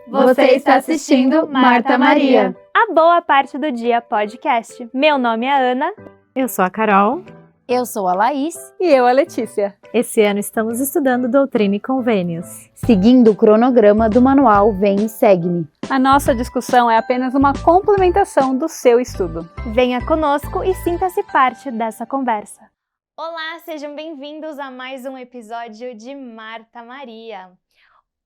Você está assistindo Marta Maria, a boa parte do dia podcast. Meu nome é Ana. Eu sou a Carol. Eu sou a Laís. E eu a Letícia. Esse ano estamos estudando Doutrina e Convênios, seguindo o cronograma do manual Vem e Segue-me. A nossa discussão é apenas uma complementação do seu estudo. Venha conosco e sinta-se parte dessa conversa. Olá, sejam bem-vindos a mais um episódio de Marta Maria.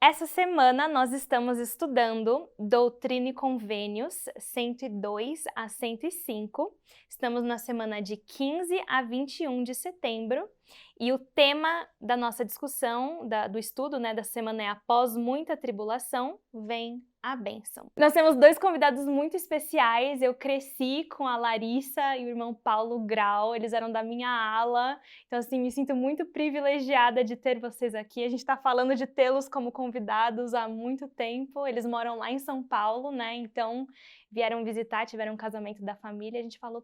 Essa semana nós estamos estudando Doutrina e Convênios 102 a 105. Estamos na semana de 15 a 21 de setembro. E o tema da nossa discussão, do estudo, da semana é Após muita tribulação, vem a bênção. Nós temos dois convidados muito especiais. Eu cresci com a Larissa e o irmão Paulo Grau. Eles eram da minha ala. Então, assim, me sinto muito privilegiada de ter vocês aqui. A gente está falando de tê-los como convidados há muito tempo. Eles moram lá em São Paulo, Então, vieram visitar, tiveram um casamento da família. A gente falou,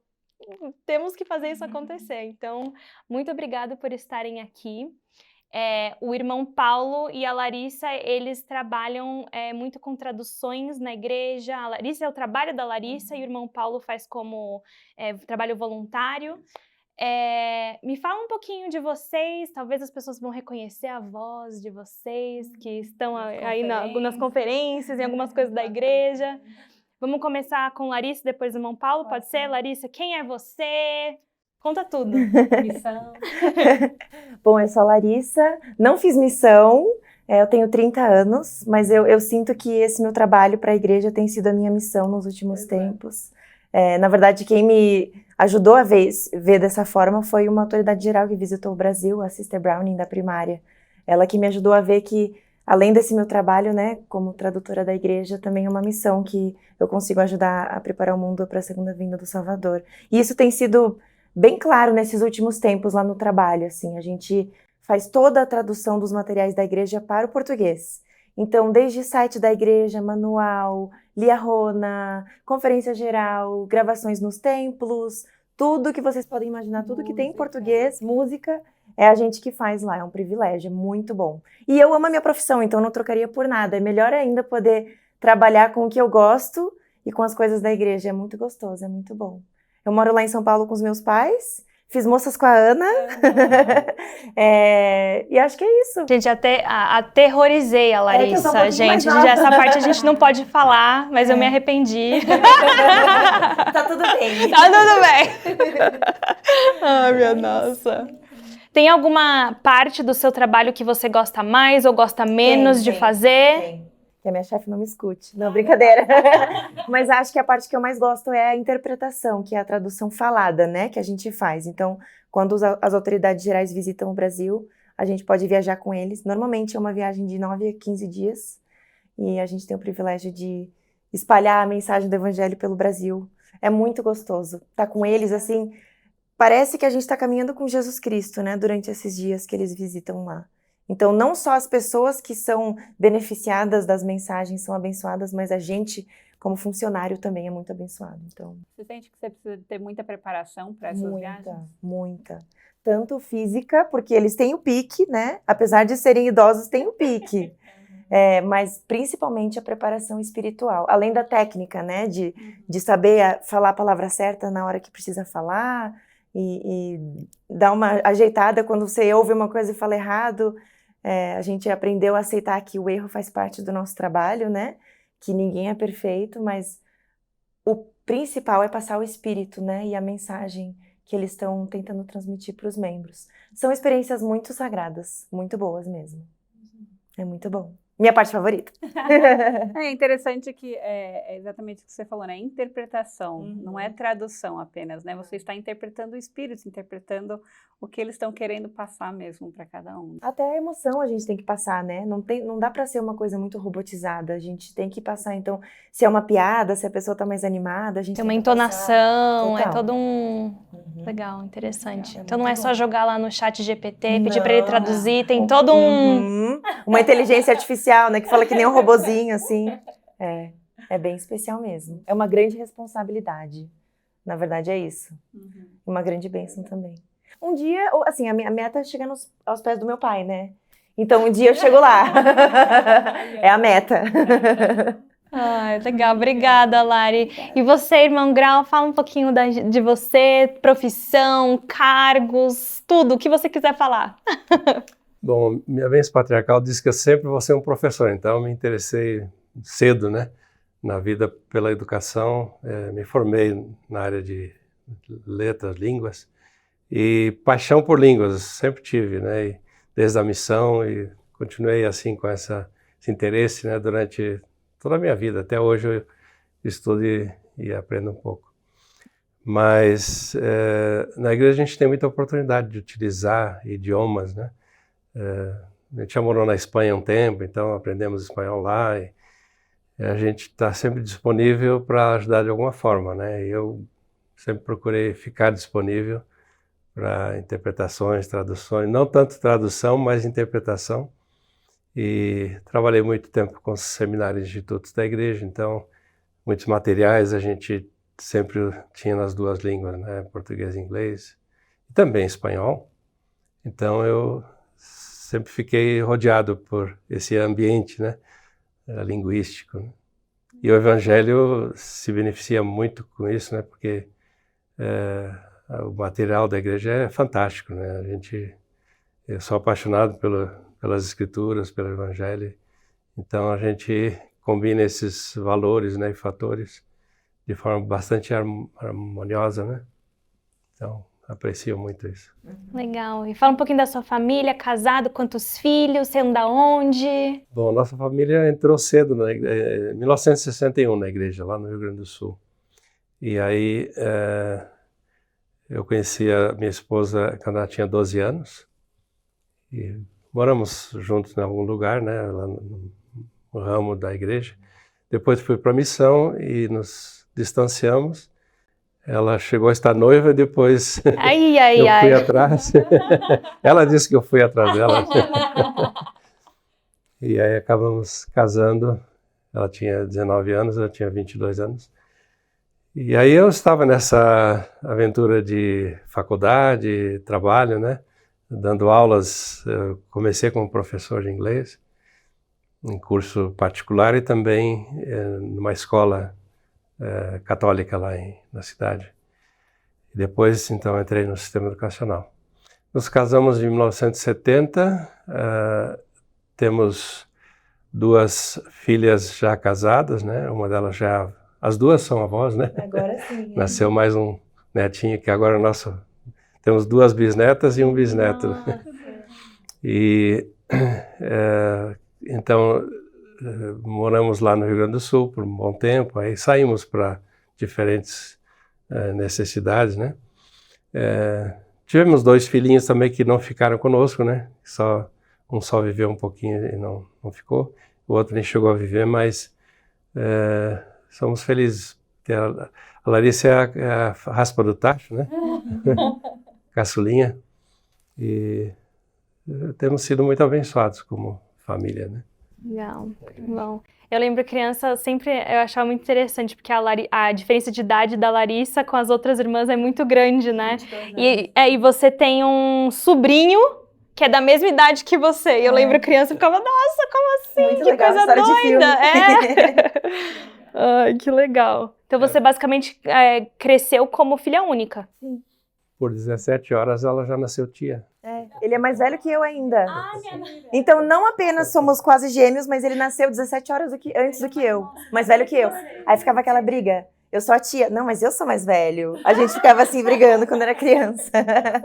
temos que fazer isso acontecer. Então, muito obrigada por estarem aqui. O irmão Paulo e a Larissa, eles trabalham muito com traduções na igreja. A Larissa é o trabalho da Larissa e o irmão Paulo faz como trabalho voluntário. Me fala um pouquinho de vocês, talvez as pessoas vão reconhecer a voz de vocês que estão aí nas conferências, em algumas coisas da igreja. Vamos começar com Larissa, depois o irmão Paulo, pode ser? Larissa, quem é você? Conta tudo. Missão. Bom, eu sou a Larissa, não fiz missão, eu tenho 30 anos, mas eu sinto que esse meu trabalho para a igreja tem sido a minha missão nos últimos tempos. Na verdade, quem me ajudou a ver dessa forma foi uma autoridade geral que visitou o Brasil, a Sister Browning da primária. Ela que me ajudou a ver que, além desse meu trabalho, como tradutora da igreja, também é uma missão que eu consigo ajudar a preparar o mundo para a segunda vinda do Salvador. E isso tem sido bem claro nesses últimos tempos lá no trabalho, assim, a gente faz toda a tradução dos materiais da igreja para o português. Então, desde site da igreja, manual, liarrona, conferência geral, gravações nos templos, tudo que vocês podem imaginar, tudo que tem em português, música, é a gente que faz lá, é um privilégio, é muito bom. E eu amo a minha profissão, então não trocaria por nada. É melhor ainda poder trabalhar com o que eu gosto e com as coisas da igreja, é muito gostoso, é muito bom. Eu moro lá em São Paulo com os meus pais, fiz moças com a Ana, e acho que é isso. Gente, até aterrorizei a Larissa, gente. Essa parte a gente não pode falar, mas eu me arrependi. Tá tudo bem. Tá tudo bem. Ai, minha nossa. Tem alguma parte do seu trabalho que você gosta mais ou gosta menos de fazer? Tem. Que a minha chefe não me escute. Não, brincadeira. Mas acho que a parte que eu mais gosto é a interpretação, que é a tradução falada, que a gente faz. Então, quando as autoridades gerais visitam o Brasil, a gente pode viajar com eles. Normalmente é uma viagem de 9 a 15 dias. E a gente tem o privilégio de espalhar a mensagem do Evangelho pelo Brasil. É muito gostoso. Tá com eles, assim, parece que a gente está caminhando com Jesus Cristo, durante esses dias que eles visitam lá. Então, não só as pessoas que são beneficiadas das mensagens são abençoadas, mas a gente, como funcionário, também é muito abençoado. Então, você sente que você precisa ter muita preparação para essas viagens? Muita. Tanto física, porque eles têm o pique, Apesar de serem idosos, têm o pique. Mas principalmente a preparação espiritual. Além da técnica, de saber falar a palavra certa na hora que precisa falar e dar uma ajeitada quando você ouve uma coisa e fala errado. A gente aprendeu a aceitar que o erro faz parte do nosso trabalho, que ninguém é perfeito, mas o principal é passar o espírito, e a mensagem que eles estão tentando transmitir para os membros. São experiências muito sagradas, muito boas mesmo. É muito bom. Minha parte favorita. É interessante que é exatamente o que você falou, interpretação, não é tradução apenas, Você está interpretando o espírito, interpretando o que eles estão querendo passar mesmo para cada um. Até a emoção a gente tem que passar, Não dá para ser uma coisa muito robotizada, a gente tem que passar, então, se é uma piada, se a pessoa está mais animada, a gente tem uma entonação, passar. É todo um... Legal, interessante. Então não é só jogar lá no chat GPT, pedir para ele traduzir, tem todo uma inteligência artificial, que fala que nem um robozinho, assim. É bem especial mesmo. É uma grande responsabilidade. Na verdade, é isso. Uma grande bênção também. Um dia, assim, a minha meta é chegar aos pés do meu pai, Então um dia eu chego lá. É a meta. Ai, legal, obrigada, Lari. E você, irmão Grau, fala um pouquinho de você, profissão, cargos, tudo, o que você quiser falar. Bom, minha bênção patriarcal diz que eu sempre vou ser um professor, então eu me interessei cedo, né, na vida pela educação, me formei na área de letras, línguas, e paixão por línguas sempre tive, né, e desde a missão, e continuei assim com esse interesse, né, durante toda a minha vida. Até hoje eu estudo e aprendo um pouco. Mas na igreja a gente tem muita oportunidade de utilizar idiomas, né? A gente já morou na Espanha um tempo, então aprendemos espanhol lá e a gente está sempre disponível para ajudar de alguma forma, né? E eu sempre procurei ficar disponível para interpretações, traduções, não tanto tradução, mas interpretação. E trabalhei muito tempo com os seminários e institutos da igreja, então muitos materiais a gente sempre tinha nas duas línguas, né? Português e inglês, e também espanhol. Então eu sempre fiquei rodeado por esse ambiente, né? Linguístico. Né? E o Evangelho se beneficia muito com isso, né? Porque o material da igreja é fantástico, né? Eu sou apaixonado pelas Escrituras, pelo Evangelho, então a gente combina esses valores, né, e fatores de forma bastante harmoniosa, né? Então, aprecio muito isso. Legal. E fala um pouquinho da sua família, casado, quantos filhos, você anda onde? Bom, nossa família entrou cedo, em 1961, na igreja, lá no Rio Grande do Sul. E aí, eu conheci a minha esposa quando ela tinha 12 anos, e moramos juntos em algum lugar, né, lá no ramo da igreja. Depois fui para a missão e nos distanciamos. Ela chegou a estar noiva e depois eu fui atrás. Ela disse que eu fui atrás dela. E aí acabamos casando. Ela tinha 19 anos, eu tinha 22 anos. E aí eu estava nessa aventura de faculdade, trabalho, né? Dando aulas. Eu comecei como professor de inglês, em curso particular e também numa escola católica lá na cidade. E depois, então, entrei no sistema educacional. Nos casamos em 1970, temos 2 filhas já casadas, né? Uma delas já... As 2 são avós, né? Agora sim. Nasceu mais um netinho, que agora é nosso... Temos 2 bisnetas e um bisneto. E, então... moramos lá no Rio Grande do Sul por um bom tempo, aí saímos para diferentes necessidades, né? Tivemos 2 filhinhos também que não ficaram conosco, né? Um só viveu um pouquinho e não ficou, o outro nem chegou a viver, mas somos felizes. A Larissa é a raspa do tacho, né? Caçulinha. E temos sido muito abençoados como família, né? Legal, bom. Eu lembro criança, sempre eu achava muito interessante, porque a diferença de idade da Larissa com as outras irmãs é muito grande, né? E você tem um sobrinho que é da mesma idade que você. E eu lembro criança e ficava, nossa, como assim? Muito que legal, coisa doida! Ai, que legal. Então você basicamente cresceu como filha única. Sim. Por 17 horas ela já nasceu tia. Ele é mais velho que eu ainda. Então não apenas somos quase gêmeos, mas ele nasceu 17 horas antes do que eu. Mais velho que eu. Aí ficava aquela briga. Eu sou a tia. Não, mas eu sou mais velho. A gente ficava assim brigando quando era criança.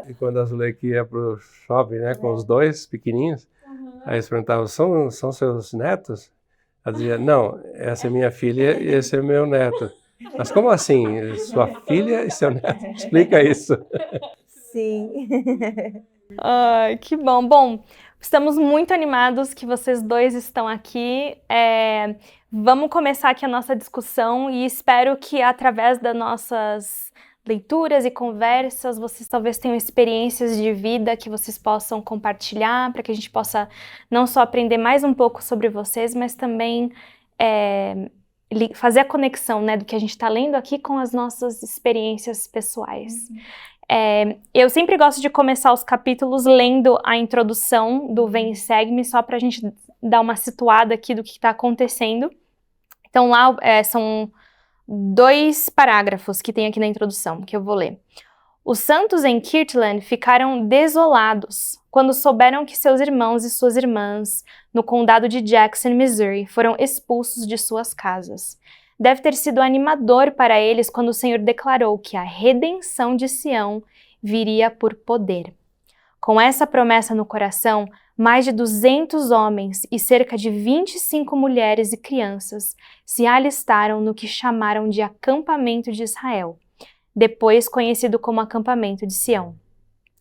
E quando a Zuleika ia pro shopping, né, com os 2 pequenininhos, aí eles perguntavam, são seus netos? Ela dizia, não, essa é minha filha e esse é meu neto. Mas como assim? Sua filha e seu neto? Explica isso. Sim. Ai, que bom. Bom, estamos muito animados que vocês 2 estão aqui. Vamos começar aqui a nossa discussão e espero que através das nossas leituras e conversas, vocês talvez tenham experiências de vida que vocês possam compartilhar, para que a gente possa não só aprender mais um pouco sobre vocês, mas também fazer a conexão, né, do que a gente está lendo aqui com as nossas experiências pessoais. Eu sempre gosto de começar os capítulos lendo a introdução do Vem e Segue-me, só para a gente dar uma situada aqui do que está acontecendo. Então lá são 2 parágrafos que tem aqui na introdução, que eu vou ler. Os santos em Kirtland ficaram desolados quando souberam que seus irmãos e suas irmãs, no condado de Jackson, Missouri, foram expulsos de suas casas. Deve ter sido animador para eles quando o Senhor declarou que a redenção de Sião viria por poder. Com essa promessa no coração, mais de 200 homens e cerca de 25 mulheres e crianças se alistaram no que chamaram de Acampamento de Israel, depois conhecido como Acampamento de Sião.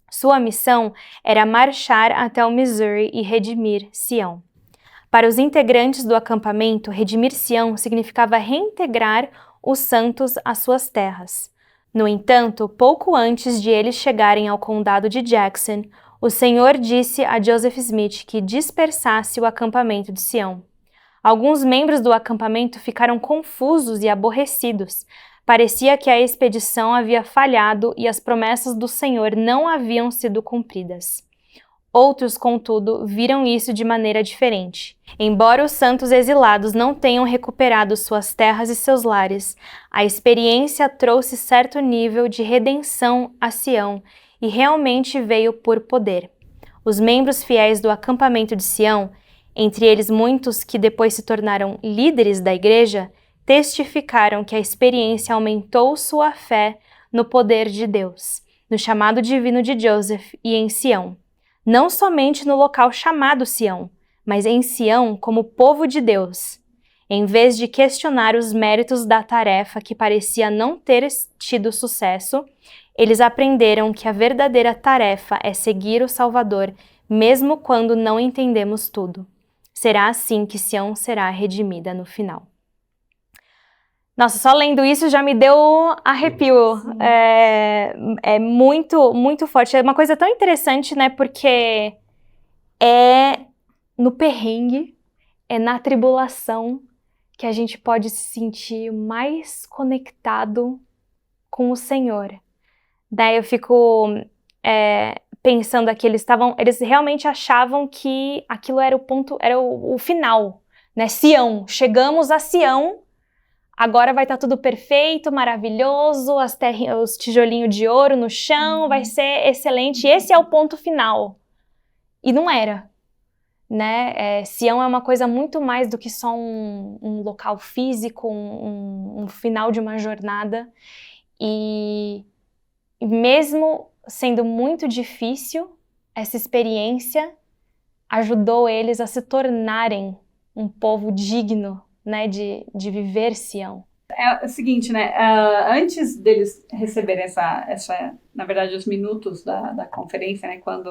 Sua missão era marchar até o Missouri e redimir Sião. Para os integrantes do acampamento, redimir Sião significava reintegrar os santos às suas terras. No entanto, pouco antes de eles chegarem ao condado de Jackson, o Senhor disse a Joseph Smith que dispersasse o acampamento de Sião. Alguns membros do acampamento ficaram confusos e aborrecidos. Parecia que a expedição havia falhado e as promessas do Senhor não haviam sido cumpridas. Outros, contudo, viram isso de maneira diferente. Embora os santos exilados não tenham recuperado suas terras e seus lares, a experiência trouxe certo nível de redenção a Sião e realmente veio por poder. Os membros fiéis do acampamento de Sião, entre eles muitos que depois se tornaram líderes da igreja, testificaram que a experiência aumentou sua fé no poder de Deus, no chamado divino de Joseph e em Sião. Não somente no local chamado Sião, mas em Sião como povo de Deus. Em vez de questionar os méritos da tarefa que parecia não ter tido sucesso, eles aprenderam que a verdadeira tarefa é seguir o Salvador, mesmo quando não entendemos tudo. Será assim que Sião será redimida no final. Nossa, só lendo isso já me deu arrepio. É muito, muito forte. É uma coisa tão interessante, né? Porque é no perrengue, é na tribulação que a gente pode se sentir mais conectado com o Senhor. Daí eu fico pensando aqui, eles realmente achavam que aquilo era o ponto, era o final, né? Sião, chegamos a Sião. Agora vai estar tudo perfeito, maravilhoso, os tijolinhos de ouro no chão, vai ser excelente. Esse é o ponto final. E não era, né? Sião é uma coisa muito mais do que só um local físico, um final de uma jornada. E mesmo sendo muito difícil, essa experiência ajudou eles a se tornarem um povo digno, né, de viver Sião. É o seguinte, né, antes deles receberem na verdade, os minutos da conferência, né, quando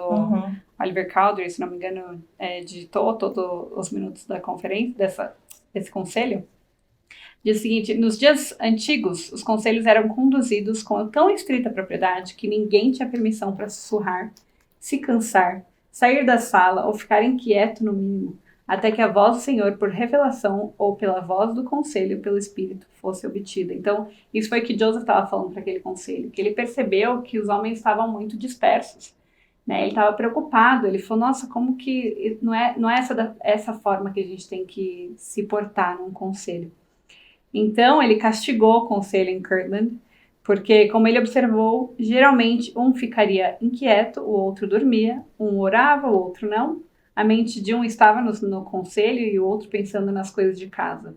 Oliver Cowdery, se não me engano, digitou todos os minutos da conferência, desse conselho, diz o seguinte: nos dias antigos, os conselhos eram conduzidos com tão estrita propriedade que ninguém tinha permissão para sussurrar, se cansar, sair da sala ou ficar inquieto no mínimo, até que a voz do Senhor, por revelação ou pela voz do conselho, pelo Espírito, fosse obtida. Então, isso foi o que Joseph estava falando para aquele conselho, que ele percebeu que os homens estavam muito dispersos, né? Ele estava preocupado, ele falou, nossa, como que não é essa forma que a gente tem que se portar num conselho. Então, ele castigou o conselho em Kirtland, porque, como ele observou, geralmente um ficaria inquieto, o outro dormia, um orava, o outro não. A mente de um estava no conselho e o outro pensando nas coisas de casa.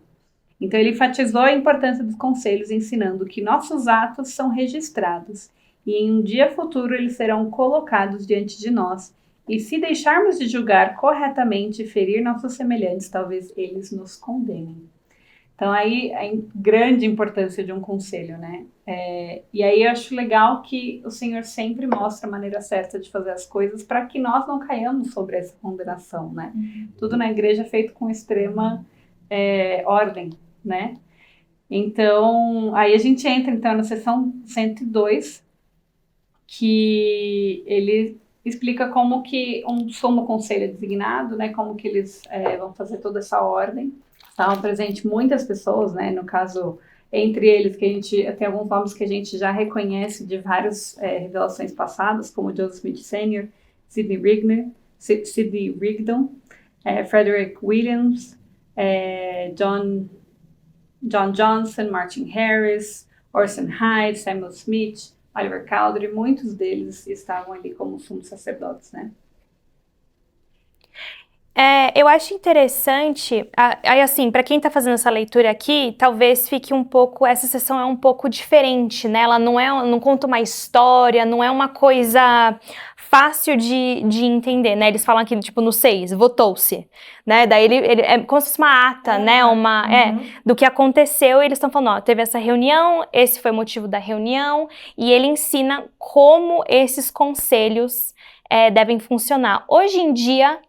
Então ele enfatizou a importância dos conselhos, ensinando que nossos atos são registrados e em um dia futuro eles serão colocados diante de nós. E se deixarmos de julgar corretamente e ferir nossos semelhantes, talvez eles nos condenem. Então aí a grande importância de um conselho, né? E aí eu acho legal que o Senhor sempre mostra a maneira certa de fazer as coisas para que nós não caiamos sobre essa condenação, né? Tudo na igreja é feito com extrema ordem, né? Então, aí a gente entra então na seção 102, que ele explica como que um sumo conselho é designado, né? Como que eles vão fazer toda essa ordem. Estavam presentes muitas pessoas, né? No caso, Entre eles, que a gente tem alguns nomes que a gente já reconhece de várias revelações passadas, como Joseph Smith Sr., Sidney Rigdon, Frederick Williams, John Johnson, Martin Harris, Orson Hyde, Samuel Smith, Oliver Cowdery, muitos deles estavam ali como sumos sacerdotes, né? Eu acho interessante, aí assim, para quem está fazendo essa leitura aqui, talvez fique um pouco, essa sessão é um pouco diferente, né? Ela não conta uma história, não é uma coisa fácil de entender, né? Eles falam aqui, tipo, no 6, votou-se, né? Daí ele é como se fosse uma ata, né? Do que aconteceu, e eles estão falando, ó, teve essa reunião, esse foi o motivo da reunião, e ele ensina como esses conselhos devem funcionar. Hoje em dia,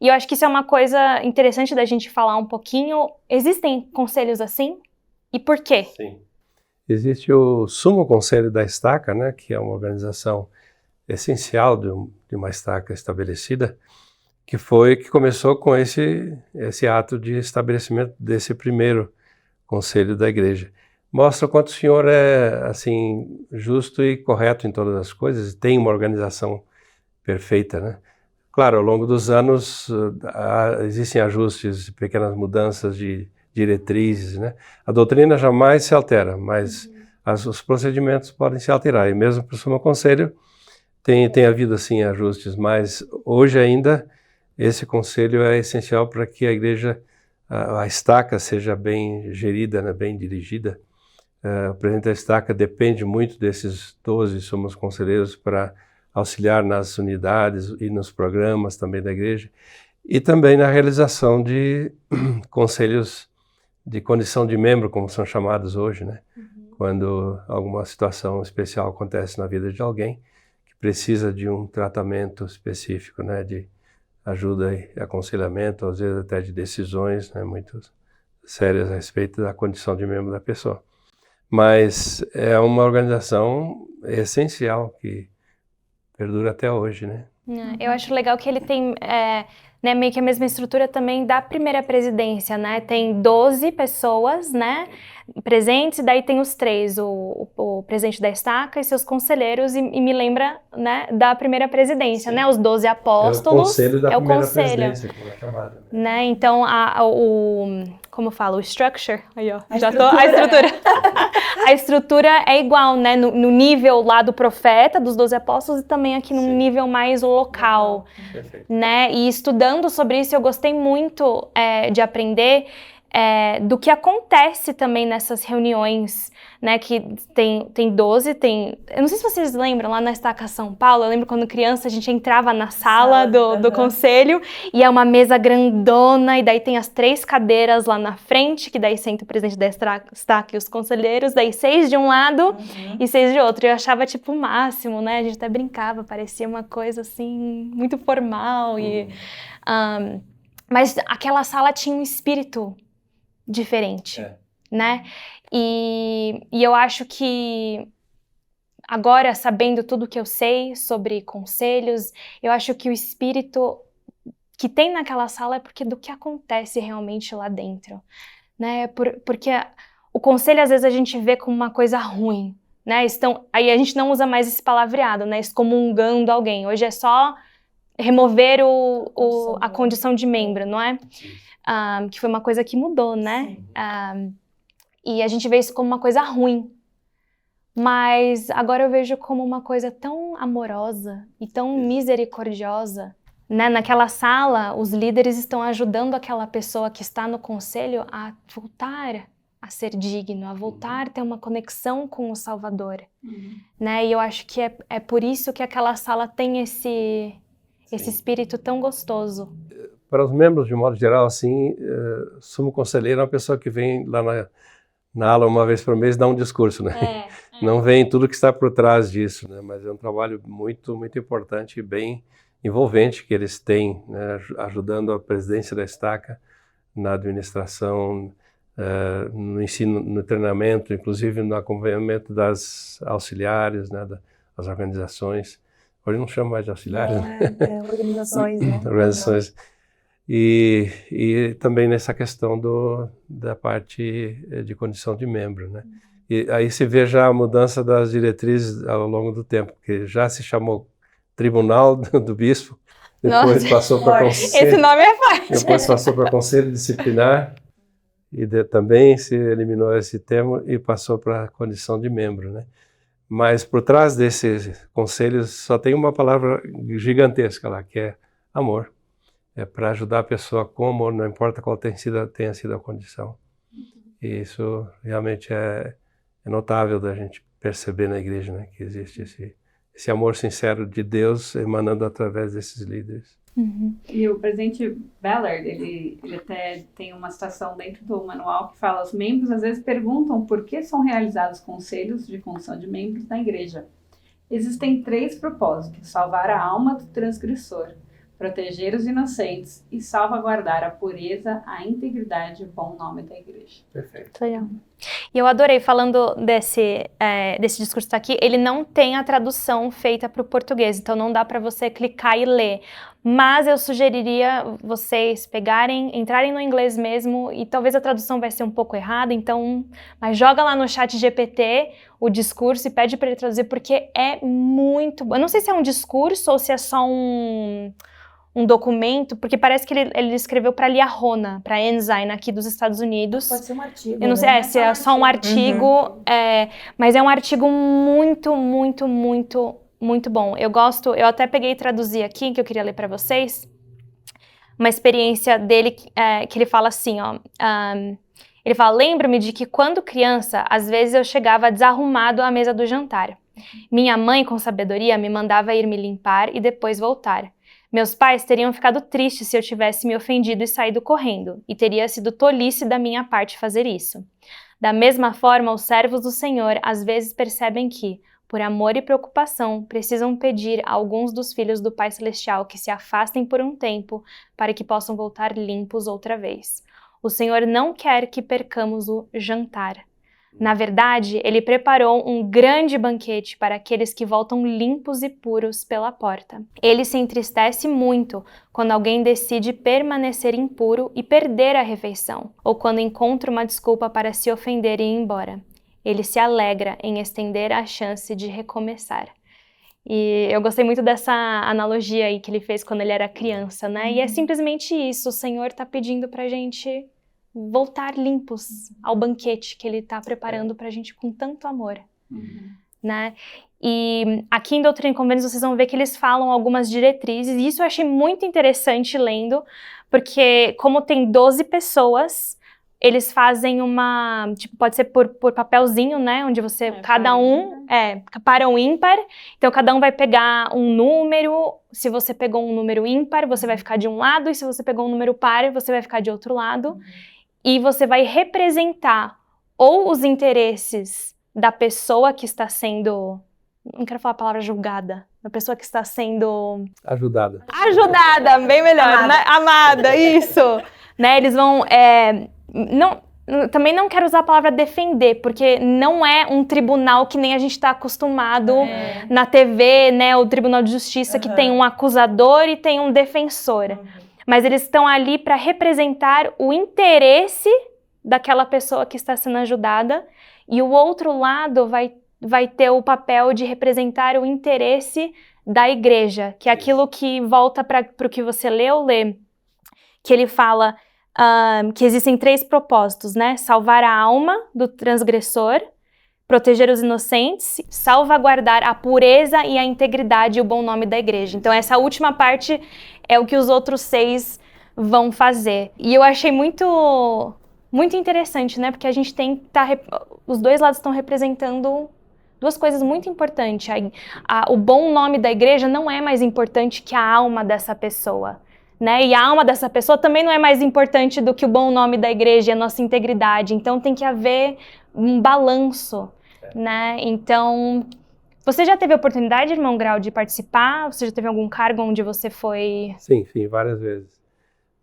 e eu acho que isso é uma coisa interessante da gente falar um pouquinho. Existem conselhos assim? E por quê? Sim. Existe o Sumo Conselho da Estaca, né, que é uma organização essencial de uma estaca estabelecida, que começou com esse ato de estabelecimento desse primeiro conselho da igreja. Mostra o quanto o Senhor é assim justo e correto em todas as coisas, e tem uma organização perfeita, né? Claro, ao longo dos anos existem ajustes, pequenas mudanças de diretrizes, né? A doutrina jamais se altera, mas os procedimentos podem se alterar. E mesmo para o Sumo Conselho tem havido assim ajustes, mas hoje ainda esse conselho é essencial para que a igreja, a estaca, seja bem gerida, né? Bem dirigida. O presidente da estaca depende muito desses 12 sumos conselheiros para auxiliar nas unidades e nos programas também da igreja, e também na realização de conselhos de condição de membro, como são chamados hoje, né? Quando alguma situação especial acontece na vida de alguém que precisa de um tratamento específico, né? De ajuda e aconselhamento, às vezes até de decisões, né? Muito sérias a respeito da condição de membro da pessoa. Mas é uma organização essencial que perdura até hoje, né? Eu acho legal que ele tem né, meio que a mesma estrutura também da primeira presidência, né? Tem 12 pessoas, né, presentes, e daí tem os 3, o presidente da estaca e seus conselheiros, e me lembra, né, da primeira presidência, né? Os 12 apóstolos. É o conselho da primeira conselho, presidência, como é chamado. Né? Então, como fala, o structure, aí ó, a estrutura. A estrutura é igual, né, no nível lá do profeta, dos 12 apóstolos, e também aqui num nível mais local, né, e estudando sobre isso eu gostei muito de aprender do que acontece também nessas reuniões, né, que tem 12, eu não sei se vocês lembram, lá na Estaca São Paulo, eu lembro quando criança a gente entrava na sala do conselho, e é uma mesa grandona, e daí tem as 3 cadeiras lá na frente, que daí senta o presidente da estaca e os conselheiros, daí 6 de um lado e 6 de outro. Eu achava tipo o máximo, né, a gente até brincava, parecia uma coisa assim, muito formal, mas aquela sala tinha um espírito diferente, né? E eu acho que agora, sabendo tudo que eu sei sobre conselhos, eu acho que o espírito que tem naquela sala é porque do que acontece realmente lá dentro, né? Porque o conselho às vezes a gente vê como uma coisa ruim, né? Aí a gente não usa mais esse palavreado, né? Excomungando alguém. Hoje é só remover a condição de membro, não é? Que foi uma coisa que mudou, né? E a gente vê isso como uma coisa ruim. Mas agora eu vejo como uma coisa tão amorosa e tão misericordiosa, né? Naquela sala, os líderes estão ajudando aquela pessoa que está no conselho a voltar a ser digno, a voltar a ter uma conexão com o Salvador, né? E eu acho que é por isso que aquela sala tem esse espírito tão gostoso. Para os membros, de modo geral, assim, sumo conselheiro é uma pessoa que vem lá na aula uma vez por mês dar um discurso, né? Não vem tudo que está por trás disso, né? Mas é um trabalho muito, muito importante e bem envolvente que eles têm, né? Ajudando a presidência da estaca na administração, no ensino, no treinamento, inclusive no acompanhamento das auxiliares, né? Das organizações. Hoje não chamo mais de auxiliares, né? Organizações, né? Organizações. E também nessa questão da parte de condição de membro, né? E aí se vê já a mudança das diretrizes ao longo do tempo, porque já se chamou Tribunal do Bispo, depois passou para Conselho. Esse nome é forte. Depois passou para Conselho Disciplinar e também se eliminou esse termo e passou para a condição de membro, né? Mas por trás desses conselhos só tem uma palavra gigantesca lá, que é amor. É para ajudar a pessoa com amor, não importa qual tenha sido a condição. E isso realmente é notável da gente perceber na igreja, né, que existe esse amor sincero de Deus emanando através desses líderes. E o presidente Ballard, ele até tem uma citação dentro do manual que fala: os membros às vezes perguntam por que são realizados conselhos de condição de membros na igreja. Existem 3 propósitos: salvar a alma do transgressor, proteger os inocentes e salvaguardar a pureza, a integridade e o bom nome da igreja. Perfeito. Legal. E eu adorei, falando desse discurso que tá aqui, ele não tem a tradução feita para o português, então não dá para você clicar e ler. Mas eu sugeriria vocês entrarem no inglês mesmo, e talvez a tradução vai ser um pouco errada, então, mas joga lá no chat GPT o discurso e pede para ele traduzir, porque é muito bom. Eu não sei se é um discurso ou se é só um documento, porque parece que ele escreveu para Liahona, para Ensign aqui dos Estados Unidos. Pode ser um artigo. Eu não sei se é só um artigo, mas é um artigo muito, muito, muito, muito bom. Eu até peguei e traduzi aqui, que eu queria ler para vocês, uma experiência dele, que ele fala assim, ó. Ele fala: lembro-me de que quando criança, às vezes eu chegava desarrumado à mesa do jantar. Minha mãe, com sabedoria, me mandava ir me limpar e depois voltar. Meus pais teriam ficado tristes se eu tivesse me ofendido e saído correndo, e teria sido tolice da minha parte fazer isso. Da mesma forma, os servos do Senhor às vezes percebem que, por amor e preocupação, precisam pedir a alguns dos filhos do Pai Celestial que se afastem por um tempo para que possam voltar limpos outra vez. O Senhor não quer que percamos o jantar. Na verdade, Ele preparou um grande banquete para aqueles que voltam limpos e puros pela porta. Ele se entristece muito quando alguém decide permanecer impuro e perder a refeição, ou quando encontra uma desculpa para se ofender e ir embora. Ele se alegra em estender a chance de recomeçar. E eu gostei muito dessa analogia aí que ele fez quando ele era criança, né? E é simplesmente isso, o Senhor está pedindo pra gente voltar limpos ao banquete que ele está preparando pra gente com tanto amor, né? E aqui em Doutrina e Convênios vocês vão ver que eles falam algumas diretrizes, e isso eu achei muito interessante lendo, porque como tem 12 pessoas, eles fazem uma, tipo, pode ser por papelzinho, né, onde você, cada um, para um ímpar, então cada um vai pegar um número, se você pegou um número ímpar, você vai ficar de um lado, e se você pegou um número par, você vai ficar de outro lado, e você vai representar ou os interesses da pessoa que está sendo, não quero falar a palavra julgada, da pessoa que está sendo... Ajudada, bem melhor, né? Amada, isso! Né, eles vão... Também não quero usar a palavra defender, porque não é um tribunal que nem a gente está acostumado na TV, né? O Tribunal de Justiça que tem um acusador e tem um defensor. Mas eles estão ali para representar o interesse daquela pessoa que está sendo ajudada, e o outro lado vai ter o papel de representar o interesse da igreja, que é aquilo que volta para o que você lê, que ele fala que existem 3 propósitos, né? Salvar a alma do transgressor, proteger os inocentes, salvaguardar a pureza e a integridade e o bom nome da igreja. Então essa última parte é o que os outros 6 vão fazer. E eu achei muito, muito interessante, né? Porque a gente tem que os dois lados estão representando 2 coisas muito importantes. O bom nome da igreja não é mais importante que a alma dessa pessoa, né? E a alma dessa pessoa também não é mais importante do que o bom nome da igreja e a nossa integridade. Então tem que haver um balanço, né? Então, você já teve a oportunidade, irmão Grau, de participar? Você já teve algum cargo onde você foi... Sim, várias vezes.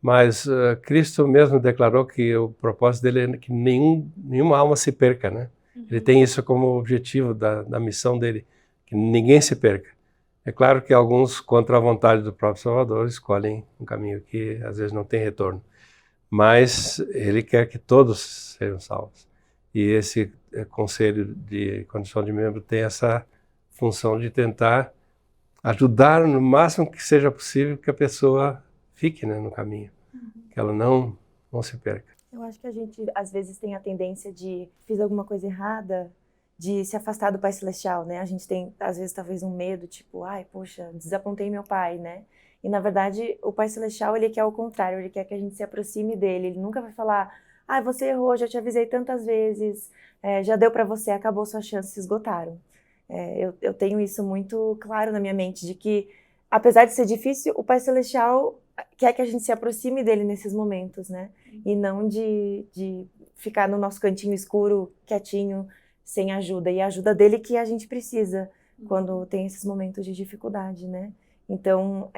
Mas Cristo mesmo declarou que o propósito dele é que nenhuma alma se perca, né? Ele tem isso como objetivo da missão dele, que ninguém se perca. É claro que alguns, contra a vontade do próprio Salvador, escolhem um caminho que às vezes não tem retorno. Mas ele quer que todos sejam salvos. E esse conselho de condição de membro tem essa função de tentar ajudar no máximo que seja possível que a pessoa fique, né, no caminho, que ela não se perca. Eu acho que a gente, às vezes, tem a tendência de, fiz alguma coisa errada, de se afastar do Pai Celestial, né? A gente tem, às vezes, talvez um medo, tipo, ai, poxa, desapontei meu pai, né? E, na verdade, o Pai Celestial, ele quer o contrário, ele quer que a gente se aproxime dele. Ele nunca vai falar, ai, você errou, já te avisei tantas vezes, já deu pra você, acabou sua chance, se esgotaram. Eu tenho isso muito claro na minha mente, de que, apesar de ser difícil, o Pai Celestial quer que a gente se aproxime dele nesses momentos, né? E não de ficar no nosso cantinho escuro, quietinho, sem ajuda. E a ajuda dele que a gente precisa quando tem esses momentos de dificuldade, né? Então,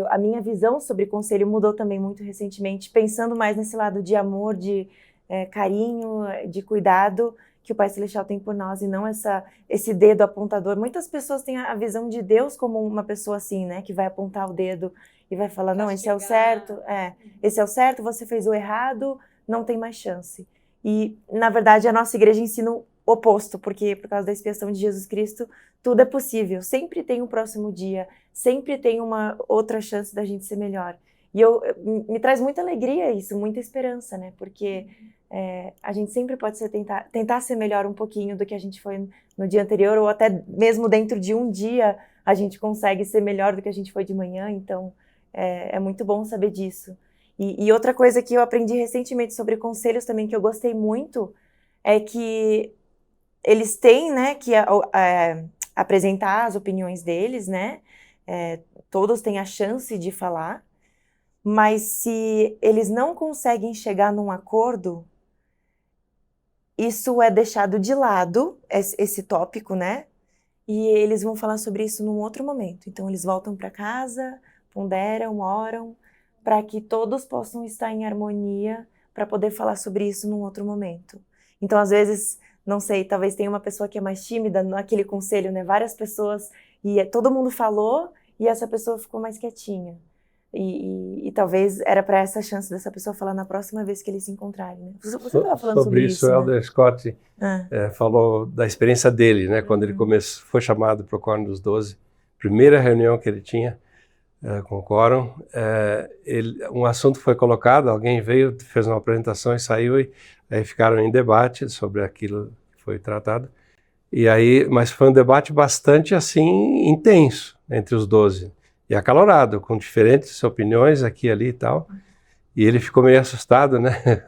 a minha visão sobre conselho mudou também muito recentemente, pensando mais nesse lado de amor, de carinho, de cuidado que o Pai Celestial tem por nós, e não esse dedo apontador. Muitas pessoas têm a visão de Deus como uma pessoa assim, né? Que vai apontar o dedo e vai falar, não, esse é o certo, esse é o certo, você fez o errado, não tem mais chance. E, na verdade, a nossa igreja ensina o oposto, porque por causa da expiação de Jesus Cristo, tudo é possível. Sempre tem um próximo dia, sempre tem uma outra chance da gente ser melhor. E me traz muita alegria isso, muita esperança, né? Porque a gente sempre pode tentar ser melhor um pouquinho do que a gente foi no dia anterior, ou até mesmo dentro de um dia a gente consegue ser melhor do que a gente foi de manhã. Então, é muito bom saber disso. E outra coisa que eu aprendi recentemente sobre conselhos também, que eu gostei muito, é que eles têm, né, que apresentar as opiniões deles, né? Todos têm a chance de falar, mas se eles não conseguem chegar num acordo, isso é deixado de lado, esse tópico, né? E eles vão falar sobre isso num outro momento. Então, eles voltam para casa, ponderam, oram, para que todos possam estar em harmonia para poder falar sobre isso num outro momento. Então, às vezes, não sei, talvez tenha uma pessoa que é mais tímida naquele conselho, né? Várias pessoas, e todo mundo falou, e essa pessoa ficou mais quietinha. E talvez era para essa chance dessa pessoa falar na próxima vez que eles se encontrarem, né? Você estava falando sobre isso, o né? Elder Scott falou da experiência dele, né? Quando ele foi chamado para o Quórum dos 12, primeira reunião que ele tinha com o Quórum, um assunto foi colocado, alguém veio, fez uma apresentação e saiu, e aí ficaram em debate sobre aquilo que foi tratado. Mas foi um debate bastante assim intenso entre os 12. E acalorado, com diferentes opiniões aqui e ali e tal. E ele ficou meio assustado, né?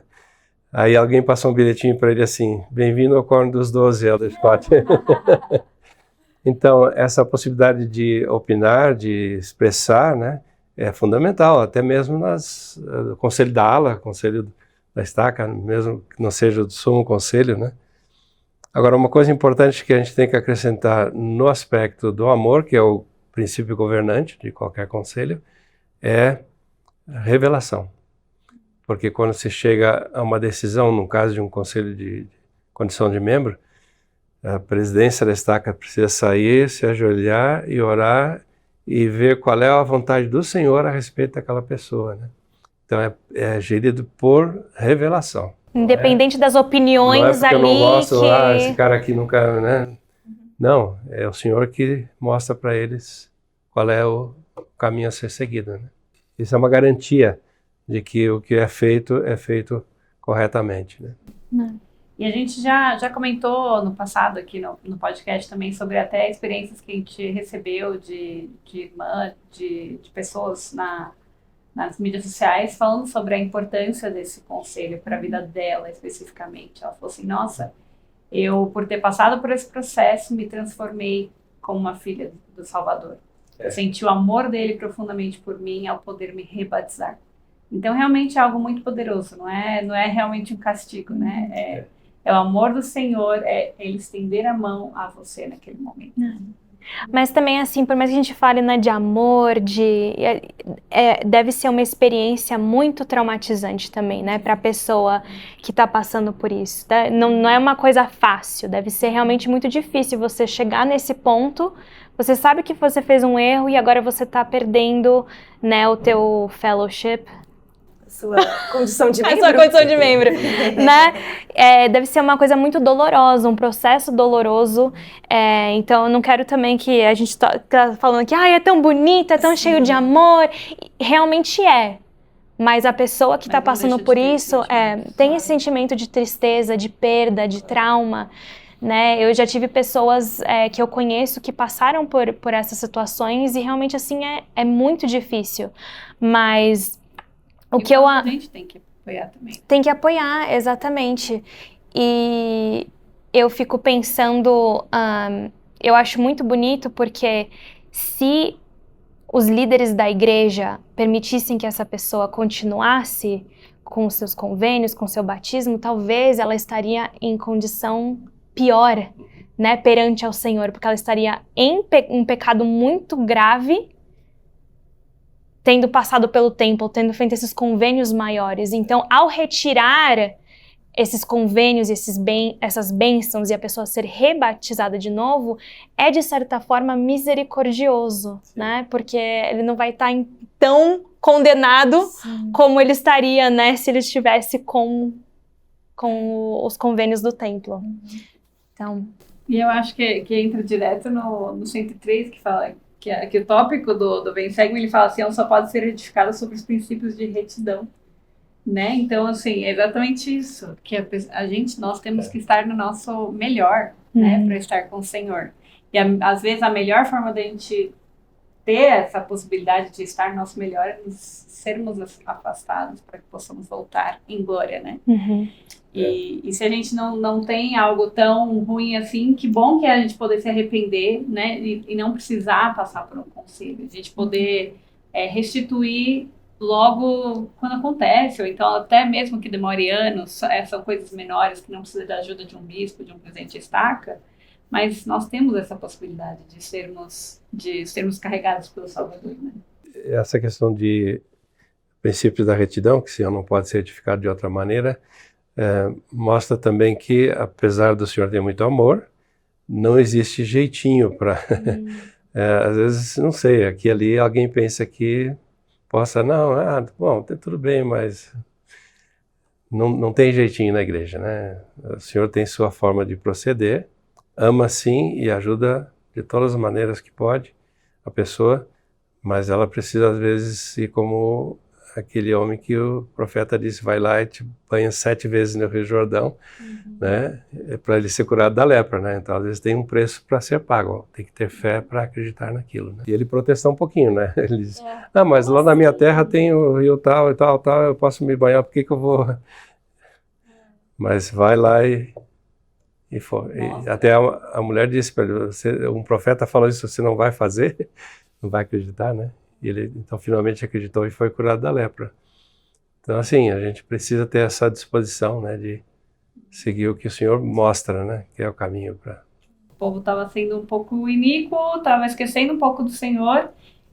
Aí alguém passou um bilhetinho para ele assim, bem-vindo ao Quórum dos 12, Elder Scott. Então, essa possibilidade de opinar, de expressar, né, é fundamental, até mesmo no conselho da ala, conselho da estaca, mesmo que não seja do sumo conselho, né? Agora, uma coisa importante que a gente tem que acrescentar no aspecto do amor, que é o princípio governante de qualquer conselho, é revelação. Porque quando se chega a uma decisão, no caso de um conselho de condição de membro, a presidência da estaca precisa sair, se ajoelhar e orar e ver qual é a vontade do Senhor a respeito daquela pessoa, né? Então é gerido por revelação. Independente das opiniões não é ali. Eu não gosto, esse cara aqui nunca, né? Não, é o Senhor que mostra para eles qual é o caminho a ser seguido, né? Isso é uma garantia de que o que é feito corretamente, né? E a gente já comentou no passado aqui no podcast também sobre até experiências que a gente recebeu de irmã, de pessoas nas mídias sociais falando sobre a importância desse conselho para a vida dela especificamente. Ela falou assim, nossa, eu por ter passado por esse processo me transformei como uma filha do Salvador. Eu senti o amor dele profundamente por mim ao poder me rebatizar. Então realmente é algo muito poderoso, não é realmente um castigo, né? É o amor do Senhor, é ele estender a mão a você naquele momento. Mas também, assim, por mais que a gente fale, né, de amor, deve ser uma experiência muito traumatizante também, né, para a pessoa que está passando por isso. Não é uma coisa fácil, deve ser realmente muito difícil você chegar nesse ponto, Você sabe que você fez um erro e agora você está perdendo, né, o teu fellowship. Sua condição de membro. A sua condição de membro, né? Deve ser uma coisa muito dolorosa, um processo doloroso. Então, eu não quero também que a gente tá falando que é tão bonito, é tão cheio de amor. Realmente é. Mas a pessoa que está passando por isso tem esse sentimento de tristeza, de perda, de trauma. Né? Eu já tive pessoas que eu conheço que passaram por essas situações e realmente assim é muito difícil. Mas a gente tem que apoiar também. Tem que apoiar, exatamente. E eu fico pensando, eu acho muito bonito porque se os líderes da igreja permitissem que essa pessoa continuasse com seus convênios, com seu batismo, talvez ela estaria em condição pior, né, perante ao Senhor, porque ela estaria em um pecado muito grave, tendo passado pelo templo, tendo feito esses convênios maiores. Então, ao retirar esses convênios, essas bênçãos e a pessoa ser rebatizada de novo, é de certa forma misericordioso, né? Porque ele não vai estar tão condenado como ele estaria, né, se ele estivesse com os convênios do templo. Então... E eu acho que entra direto no 103, que fala que o tópico do Vem Segue-me, ele fala assim, ela só pode ser edificada sobre os princípios de retidão. Né? Então, assim, é exatamente isso, que nós temos que estar no nosso melhor, né, para estar com o Senhor. E às vezes a melhor forma da gente ter essa possibilidade de estar no nosso melhor é nos sermos afastados para que possamos voltar em glória, né? E se a gente não tem algo tão ruim assim, que bom que é a gente poder se arrepender, né, e não precisar passar por um conselho, a gente poder restituir logo quando acontece, ou então até mesmo que demore anos, são coisas menores que não precisa da ajuda de um bispo, de um presidente de estaca, mas nós temos essa possibilidade de sermos carregados pelo Salvador, né? Essa questão de princípios da retidão, que o Senhor não pode ser edificado de outra maneira, mostra também que, apesar do Senhor ter muito amor, não existe jeitinho para... às vezes, não sei, aqui ali alguém pensa que bom, tudo bem, mas não tem jeitinho na igreja, né? O Senhor tem sua forma de proceder, ama sim e ajuda de todas as maneiras que pode a pessoa, mas ela precisa às vezes ir como aquele homem que o profeta disse, vai lá e te banha 7 vezes no Rio Jordão, né? Para ele ser curado da lepra, né? Então às vezes tem um preço para ser pago, tem que ter fé para acreditar naquilo, né? E ele protestou um pouquinho, né? Ele disse, mas lá na minha terra tem o rio tal e tal, eu posso me banhar, por que eu vou? Mas vai lá e até a mulher disse para ele, um profeta falou isso, você não vai fazer? Não vai acreditar, né? E ele, então, finalmente acreditou e foi curado da lepra. Então, assim, a gente precisa ter essa disposição, né, de seguir o que o Senhor mostra, né, que é o caminho para... O povo estava sendo um pouco iníquo, estava esquecendo um pouco do Senhor.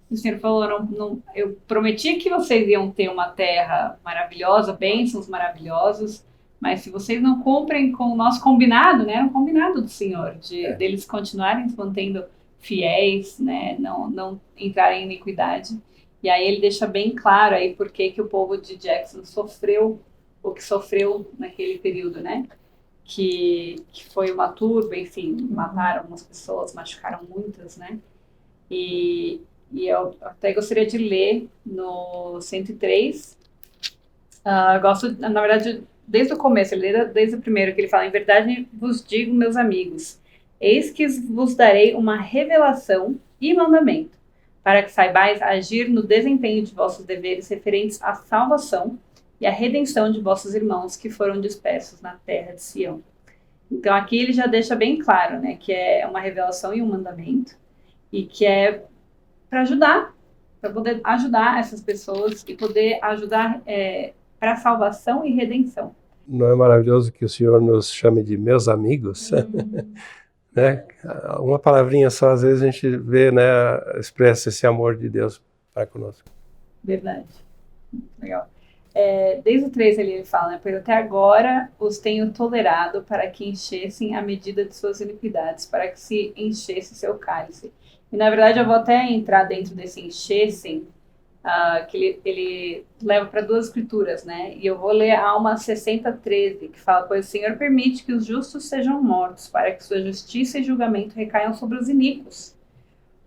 O Senhor falou, eu prometi que vocês iam ter uma terra maravilhosa, bênçãos maravilhosos, mas se vocês não cumprem com o nosso combinado, né, o combinado do Senhor, deles continuarem se mantendo fiéis, né, não entrarem em iniquidade. E aí ele deixa bem claro aí por que o povo de Jackson sofreu o que sofreu naquele período, né? Que foi uma turba, enfim, mataram algumas pessoas, machucaram muitas, né? E eu até gostaria de ler no 103. Eu gosto, na verdade, desde o começo, desde o primeiro, que ele fala, em verdade vos digo, meus amigos, eis que vos darei uma revelação e mandamento, para que saibais agir no desempenho de vossos deveres referentes à salvação e à redenção de vossos irmãos que foram dispersos na terra de Sião. Então aqui ele já deixa bem claro, né, que é uma revelação e um mandamento, e que é para ajudar, para poder ajudar essas pessoas e poder ajudar para salvação e redenção. Não é maravilhoso que o Senhor nos chame de meus amigos? Né? Uma palavrinha só, às vezes a gente vê, né, expressa esse amor de Deus para conosco. Verdade. Legal. Desde o 3 ele fala, né, pois até agora os tenho tolerado para que enchessem a medida de suas iniquidades, para que se enchesse seu cálice. E, na verdade, eu vou até entrar dentro desse enchessem, que ele leva para 2 escrituras, né? E eu vou ler Alma 60:13, que fala: pois o Senhor permite que os justos sejam mortos, para que sua justiça e julgamento recaiam sobre os iníquos.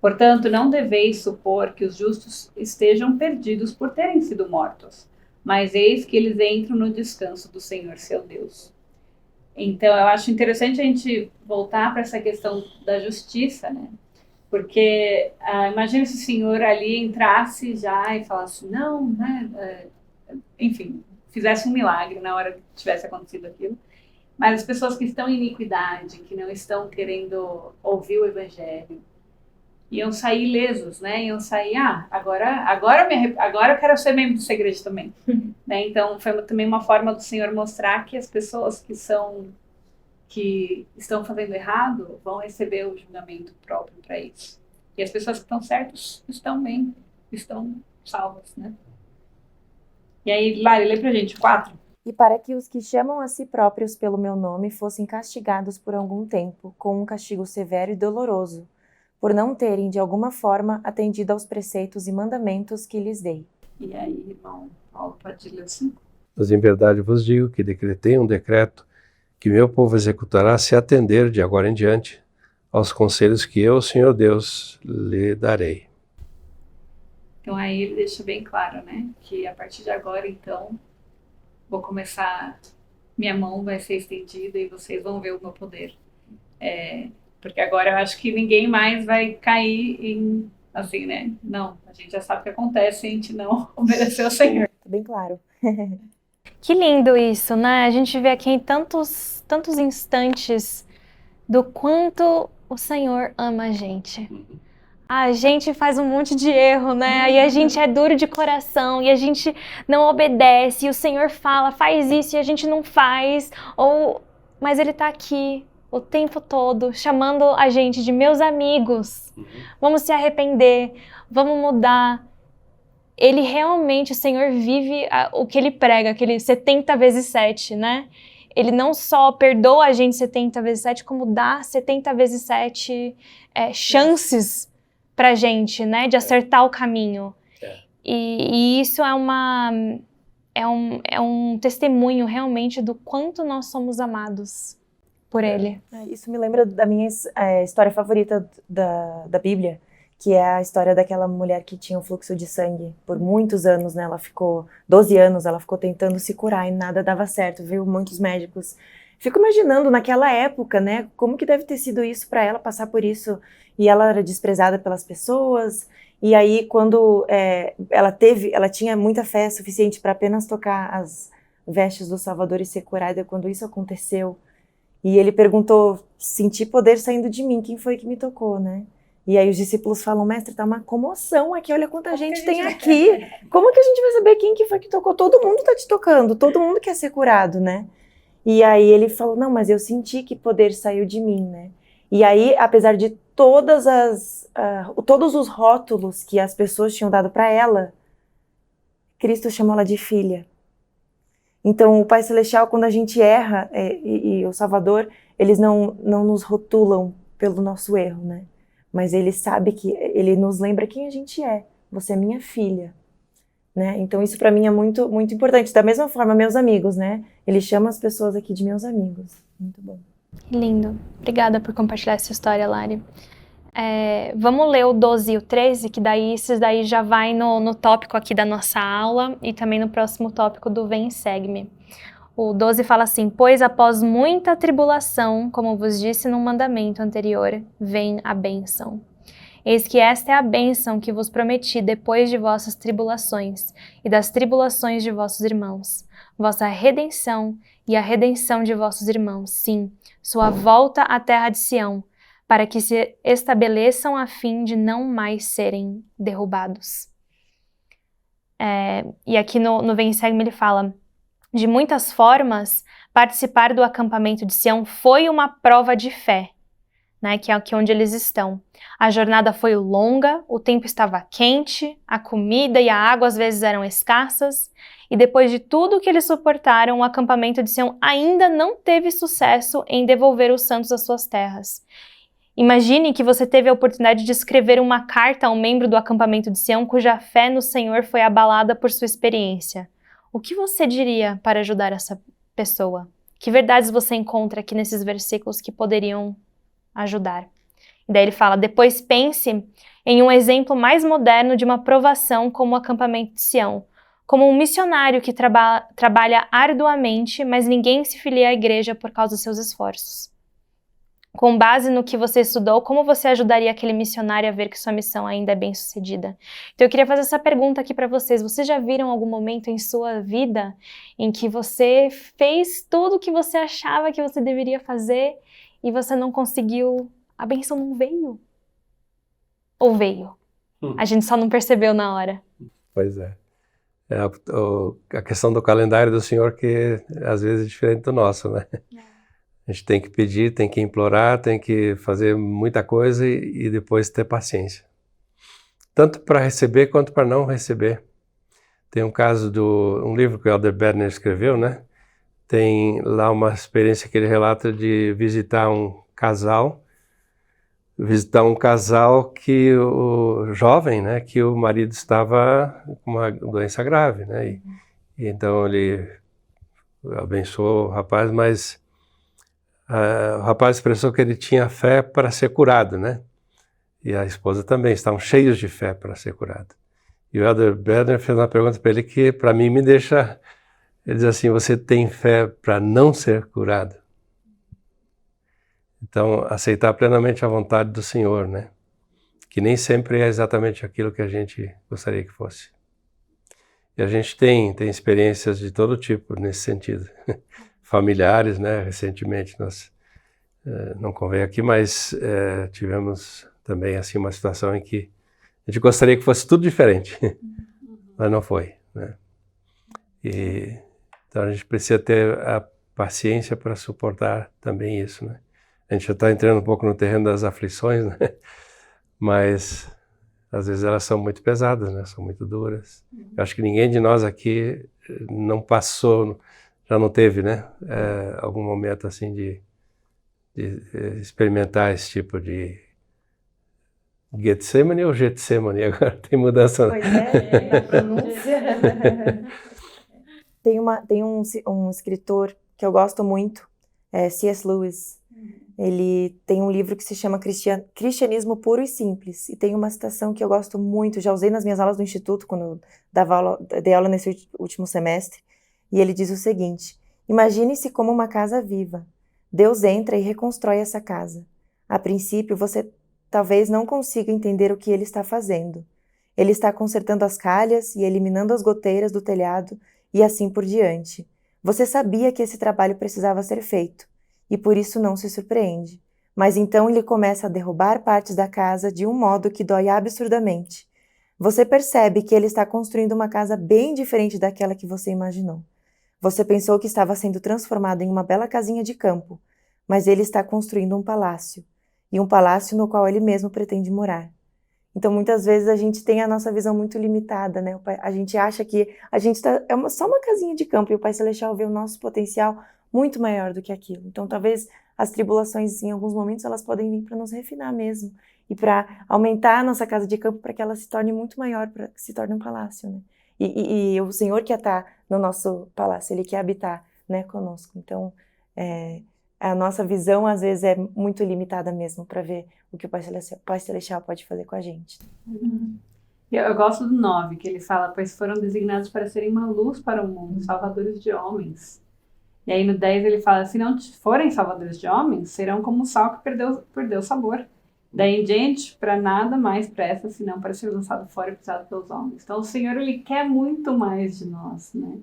Portanto, não deveis supor que os justos estejam perdidos por terem sido mortos, mas eis que eles entram no descanso do Senhor, seu Deus. Então, eu acho interessante a gente voltar para essa questão da justiça, né? Porque imagina se o Senhor ali entrasse já e falasse, não, né? Enfim, fizesse um milagre na hora que tivesse acontecido aquilo. Mas as pessoas que estão em iniquidade, que não estão querendo ouvir o Evangelho, iam sair ilesos, né? Iam sair, agora eu quero ser membro dessa igreja também. Né? Então, foi também uma forma do Senhor mostrar que as pessoas que estão fazendo errado vão receber o julgamento próprio para isso. E as pessoas que estão certas estão bem, estão salvas, né? E aí, Lari, lê pra gente 4. E para que os que chamam a si próprios pelo meu nome fossem castigados por algum tempo, com um castigo severo e doloroso, por não terem, de alguma forma, atendido aos preceitos e mandamentos que lhes dei. E aí, irmão Paulo, pode ler 5? Mas em verdade vos digo que decretei um decreto que meu povo executará se atender de agora em diante aos conselhos que eu, Senhor Deus, lhe darei. Então aí ele deixa bem claro, né? Que a partir de agora, então, vou começar, minha mão vai ser estendida e vocês vão ver o meu poder. Porque agora eu acho que ninguém mais vai cair em, assim, né? Não, a gente já sabe o que acontece se a gente não obedecer ao Senhor. Bem claro. Que lindo isso, né? A gente vê aqui em tantos instantes do quanto o Senhor ama a gente. A gente faz um monte de erro, né? E a gente é duro de coração e a gente não obedece. E o Senhor fala, faz isso e a gente não faz. Mas Ele está aqui o tempo todo chamando a gente de meus amigos. Vamos se arrepender, vamos mudar. Ele realmente, o Senhor vive o que Ele prega, aquele 70 vezes 7, né? Ele não só perdoa a gente 70 vezes 7, como dá 70 vezes 7 chances pra gente, né? De acertar o caminho. E isso é um testemunho realmente do quanto nós somos amados por Ele. Isso me lembra da minha história favorita da Bíblia, que é a história daquela mulher que tinha um fluxo de sangue por muitos anos, né? Ela ficou 12 anos, ela ficou tentando se curar e nada dava certo, viu muitos médicos. Fico imaginando naquela época, né? Como que deve ter sido isso para ela passar por isso? E ela era desprezada pelas pessoas. E aí, quando ela tinha muita fé suficiente para apenas tocar as vestes do Salvador e ser curada, quando isso aconteceu. E ele perguntou, senti poder saindo de mim, quem foi que me tocou, né? E aí os discípulos falam, mestre, tá uma comoção aqui, olha quanta gente tem aqui. Como que a gente vai saber quem que foi que tocou? Todo mundo tá te tocando, todo mundo quer ser curado, né? E aí ele falou, não, mas eu senti que poder saiu de mim, né? E aí, apesar de todos os rótulos que as pessoas tinham dado para ela, Cristo chamou ela de filha. Então, o Pai Celestial, quando a gente erra, e o Salvador, eles não nos rotulam pelo nosso erro, né? Mas ele sabe que ele nos lembra quem a gente é. Você é minha filha, né? Então isso para mim é muito, muito importante. Da mesma forma, meus amigos, né? Ele chama as pessoas aqui de meus amigos. Muito bom. Lindo. Obrigada por compartilhar essa história, Lari. Vamos ler o 12 e o 13, que daí esses daí já vai no tópico aqui da nossa aula e também no próximo tópico do Vem e Segue-me. O 12 fala assim, pois após muita tribulação, como vos disse no mandamento anterior, vem a bênção. Eis que esta é a bênção que vos prometi depois de vossas tribulações e das tribulações de vossos irmãos, vossa redenção e a redenção de vossos irmãos, sim, sua volta à terra de Sião, para que se estabeleçam a fim de não mais serem derrubados. E aqui no Vem e Segue-me ele fala, de muitas formas, participar do acampamento de Sião foi uma prova de fé, né, que é aqui onde eles estão. A jornada foi longa, o tempo estava quente, a comida e a água às vezes eram escassas, e depois de tudo que eles suportaram, o acampamento de Sião ainda não teve sucesso em devolver os santos às suas terras. Imagine que você teve a oportunidade de escrever uma carta a um membro do acampamento de Sião cuja fé no Senhor foi abalada por sua experiência. O que você diria para ajudar essa pessoa? Que verdades você encontra aqui nesses versículos que poderiam ajudar? E daí ele fala, depois pense em um exemplo mais moderno de uma provação como o acampamento de Sião, como um missionário que trabalha arduamente, mas ninguém se filia à igreja por causa dos seus esforços. Com base no que você estudou, como você ajudaria aquele missionário a ver que sua missão ainda é bem-sucedida? Então eu queria fazer essa pergunta aqui para vocês. Vocês já viram algum momento em sua vida em que você fez tudo o que você achava que você deveria fazer e você não conseguiu? A bênção não veio? Ou veio? A gente só não percebeu na hora. Pois é. A questão do calendário do Senhor que às vezes é diferente do nosso, né? A gente tem que pedir, tem que implorar, tem que fazer muita coisa e depois ter paciência. Tanto para receber quanto para não receber. Tem um caso um livro que o Elder Bednar escreveu, né? Tem lá uma experiência que ele relata de visitar um casal que o jovem, né? Que o marido estava com uma doença grave, né? E então ele abençoou o rapaz, mas o rapaz expressou que ele tinha fé para ser curado, né? E a esposa também, estavam cheios de fé para ser curado. E o Elder Bednar fez uma pergunta para ele que, para mim, me deixa... Ele diz assim, você tem fé para não ser curado? Então, aceitar plenamente a vontade do Senhor, né? Que nem sempre é exatamente aquilo que a gente gostaria que fosse. E a gente tem experiências de todo tipo nesse sentido. Familiares, né? Recentemente nós, não convém aqui, mas tivemos também assim uma situação em que a gente gostaria que fosse tudo diferente, mas não foi, né? Então a gente precisa ter a paciência para suportar também isso, né? A gente já está entrando um pouco no terreno das aflições, né? Mas às vezes elas são muito pesadas, né? São muito duras. Eu acho que ninguém de nós aqui não passou, já não teve, né? Algum momento assim de experimentar esse tipo de Getsemane ou Getsemane? Agora tem mudança. Pois é, a pronúncia. Tem um escritor que eu gosto muito, C.S. Lewis. Ele tem um livro que se chama Cristianismo Puro e Simples. E tem uma citação que eu gosto muito, já usei nas minhas aulas do Instituto, quando dei aula nesse último semestre. E ele diz o seguinte: imagine-se como uma casa viva. Deus entra e reconstrói essa casa. A princípio, você talvez não consiga entender o que ele está fazendo. Ele está consertando as calhas e eliminando as goteiras do telhado e assim por diante. Você sabia que esse trabalho precisava ser feito e por isso não se surpreende. Mas então ele começa a derrubar partes da casa de um modo que dói absurdamente. Você percebe que ele está construindo uma casa bem diferente daquela que você imaginou. Você pensou que estava sendo transformado em uma bela casinha de campo, mas ele está construindo um palácio, e um palácio no qual ele mesmo pretende morar. Então, muitas vezes a gente tem a nossa visão muito limitada, né? A gente acha que a gente só uma casinha de campo, e o Pai Celestial vê o nosso potencial muito maior do que aquilo. Então, talvez as tribulações, em alguns momentos, elas podem vir para nos refinar mesmo, e para aumentar a nossa casa de campo para que ela se torne muito maior, para que se torne um palácio, né? E o Senhor quer estar no nosso palácio, Ele quer habitar, né, conosco. Então, a nossa visão, às vezes, é muito limitada mesmo para ver o que o Pai Celestial pode fazer com a gente. Eu gosto do 9, que ele fala, pois foram designados para serem uma luz para o mundo, salvadores de homens. E aí no 10 ele fala, se não forem salvadores de homens, serão como o sal que perdeu o sabor. Daí em diante, para nada mais presta, senão para ser lançado fora e pisado pelos homens. Então o Senhor, Ele quer muito mais de nós, né?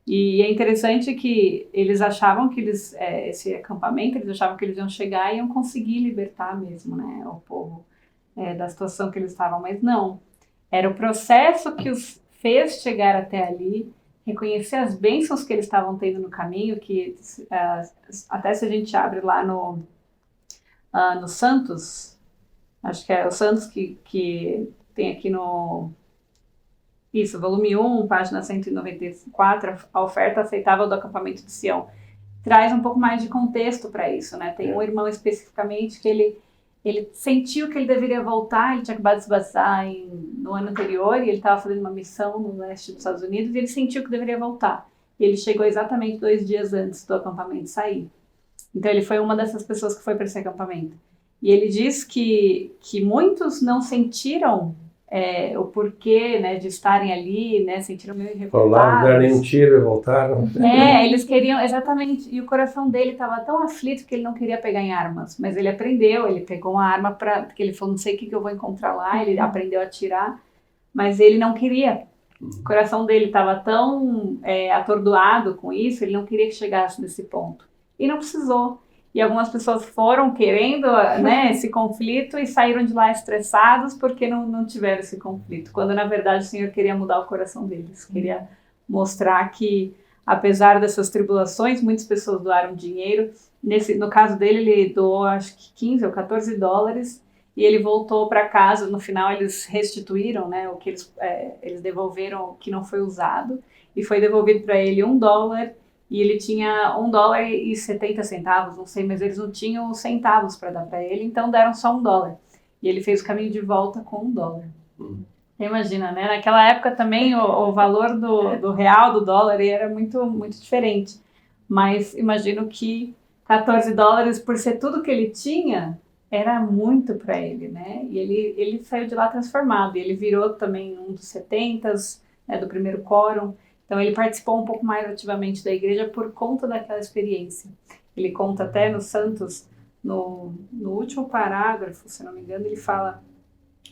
E é interessante que eles achavam que esse acampamento, eles achavam que eles iam chegar e iam conseguir libertar mesmo, né, o povo da situação que eles estavam, mas não. Era o processo que os fez chegar até ali, reconhecer as bênçãos que eles estavam tendo no caminho, que até se a gente abre lá no Santos, acho que é o Santos que tem aqui no... Isso, volume 1, página 194, a oferta aceitável do acampamento de Sião. Traz um pouco mais de contexto para isso, né? Tem um irmão especificamente que ele sentiu que ele deveria voltar, ele tinha acabado de se batizar no ano anterior, e ele estava fazendo uma missão no leste dos Estados Unidos, e ele sentiu que deveria voltar. E ele chegou exatamente 2 dias antes do acampamento sair. Então ele foi uma dessas pessoas que foi para esse acampamento. E ele diz que muitos não sentiram o porquê, né, de estarem ali, né, sentiram meio revoltados. Falaram, deram nenhum tiro e voltaram. Eles queriam, exatamente, e o coração dele estava tão aflito que ele não queria pegar em armas, mas ele aprendeu, ele pegou uma arma porque ele falou, não sei o que eu vou encontrar lá, ele aprendeu a atirar, mas ele não queria. O coração dele estava tão atordoado com isso, ele não queria que chegasse nesse ponto. E não precisou. E algumas pessoas foram querendo, né, esse conflito e saíram de lá estressados porque não tiveram esse conflito. Quando, na verdade, o Senhor queria mudar o coração deles. Queria mostrar que, apesar dessas tribulações, muitas pessoas doaram dinheiro. No caso dele, ele doou, acho que 15 ou 14 dólares. E ele voltou para casa. No final, eles restituíram, né, o que eles devolveram, o que não foi usado. E foi devolvido para ele $1. E ele tinha $1,70, não sei, mas eles não tinham centavos para dar para ele, então deram só $1. E ele fez o caminho de volta com $1. Imagina, né? Naquela época também o valor do real, do dólar, era muito, muito diferente. Mas imagino que $14, por ser tudo que ele tinha, era muito para ele, né? E ele saiu de lá transformado. E ele virou também um dos 70s, né, do primeiro quórum. Então, ele participou um pouco mais ativamente da igreja por conta daquela experiência. Ele conta até nos Santos, no último parágrafo, se não me engano, ele fala: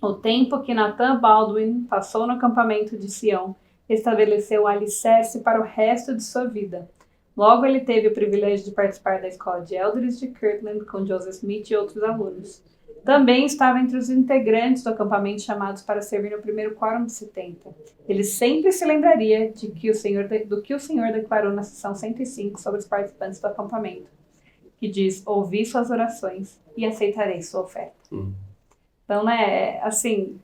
o tempo que Nathan Baldwin passou no acampamento de Sião estabeleceu o alicerce para o resto de sua vida. Logo, ele teve o privilégio de participar da escola de Eldridge de Kirtland com Joseph Smith e outros alunos. Também estava entre os integrantes do acampamento chamados para servir no primeiro quórum de 70. Ele sempre se lembraria do que o Senhor declarou na sessão 105 sobre os participantes do acampamento, que diz: ouvi suas orações e aceitarei sua oferta. Então, né, assim,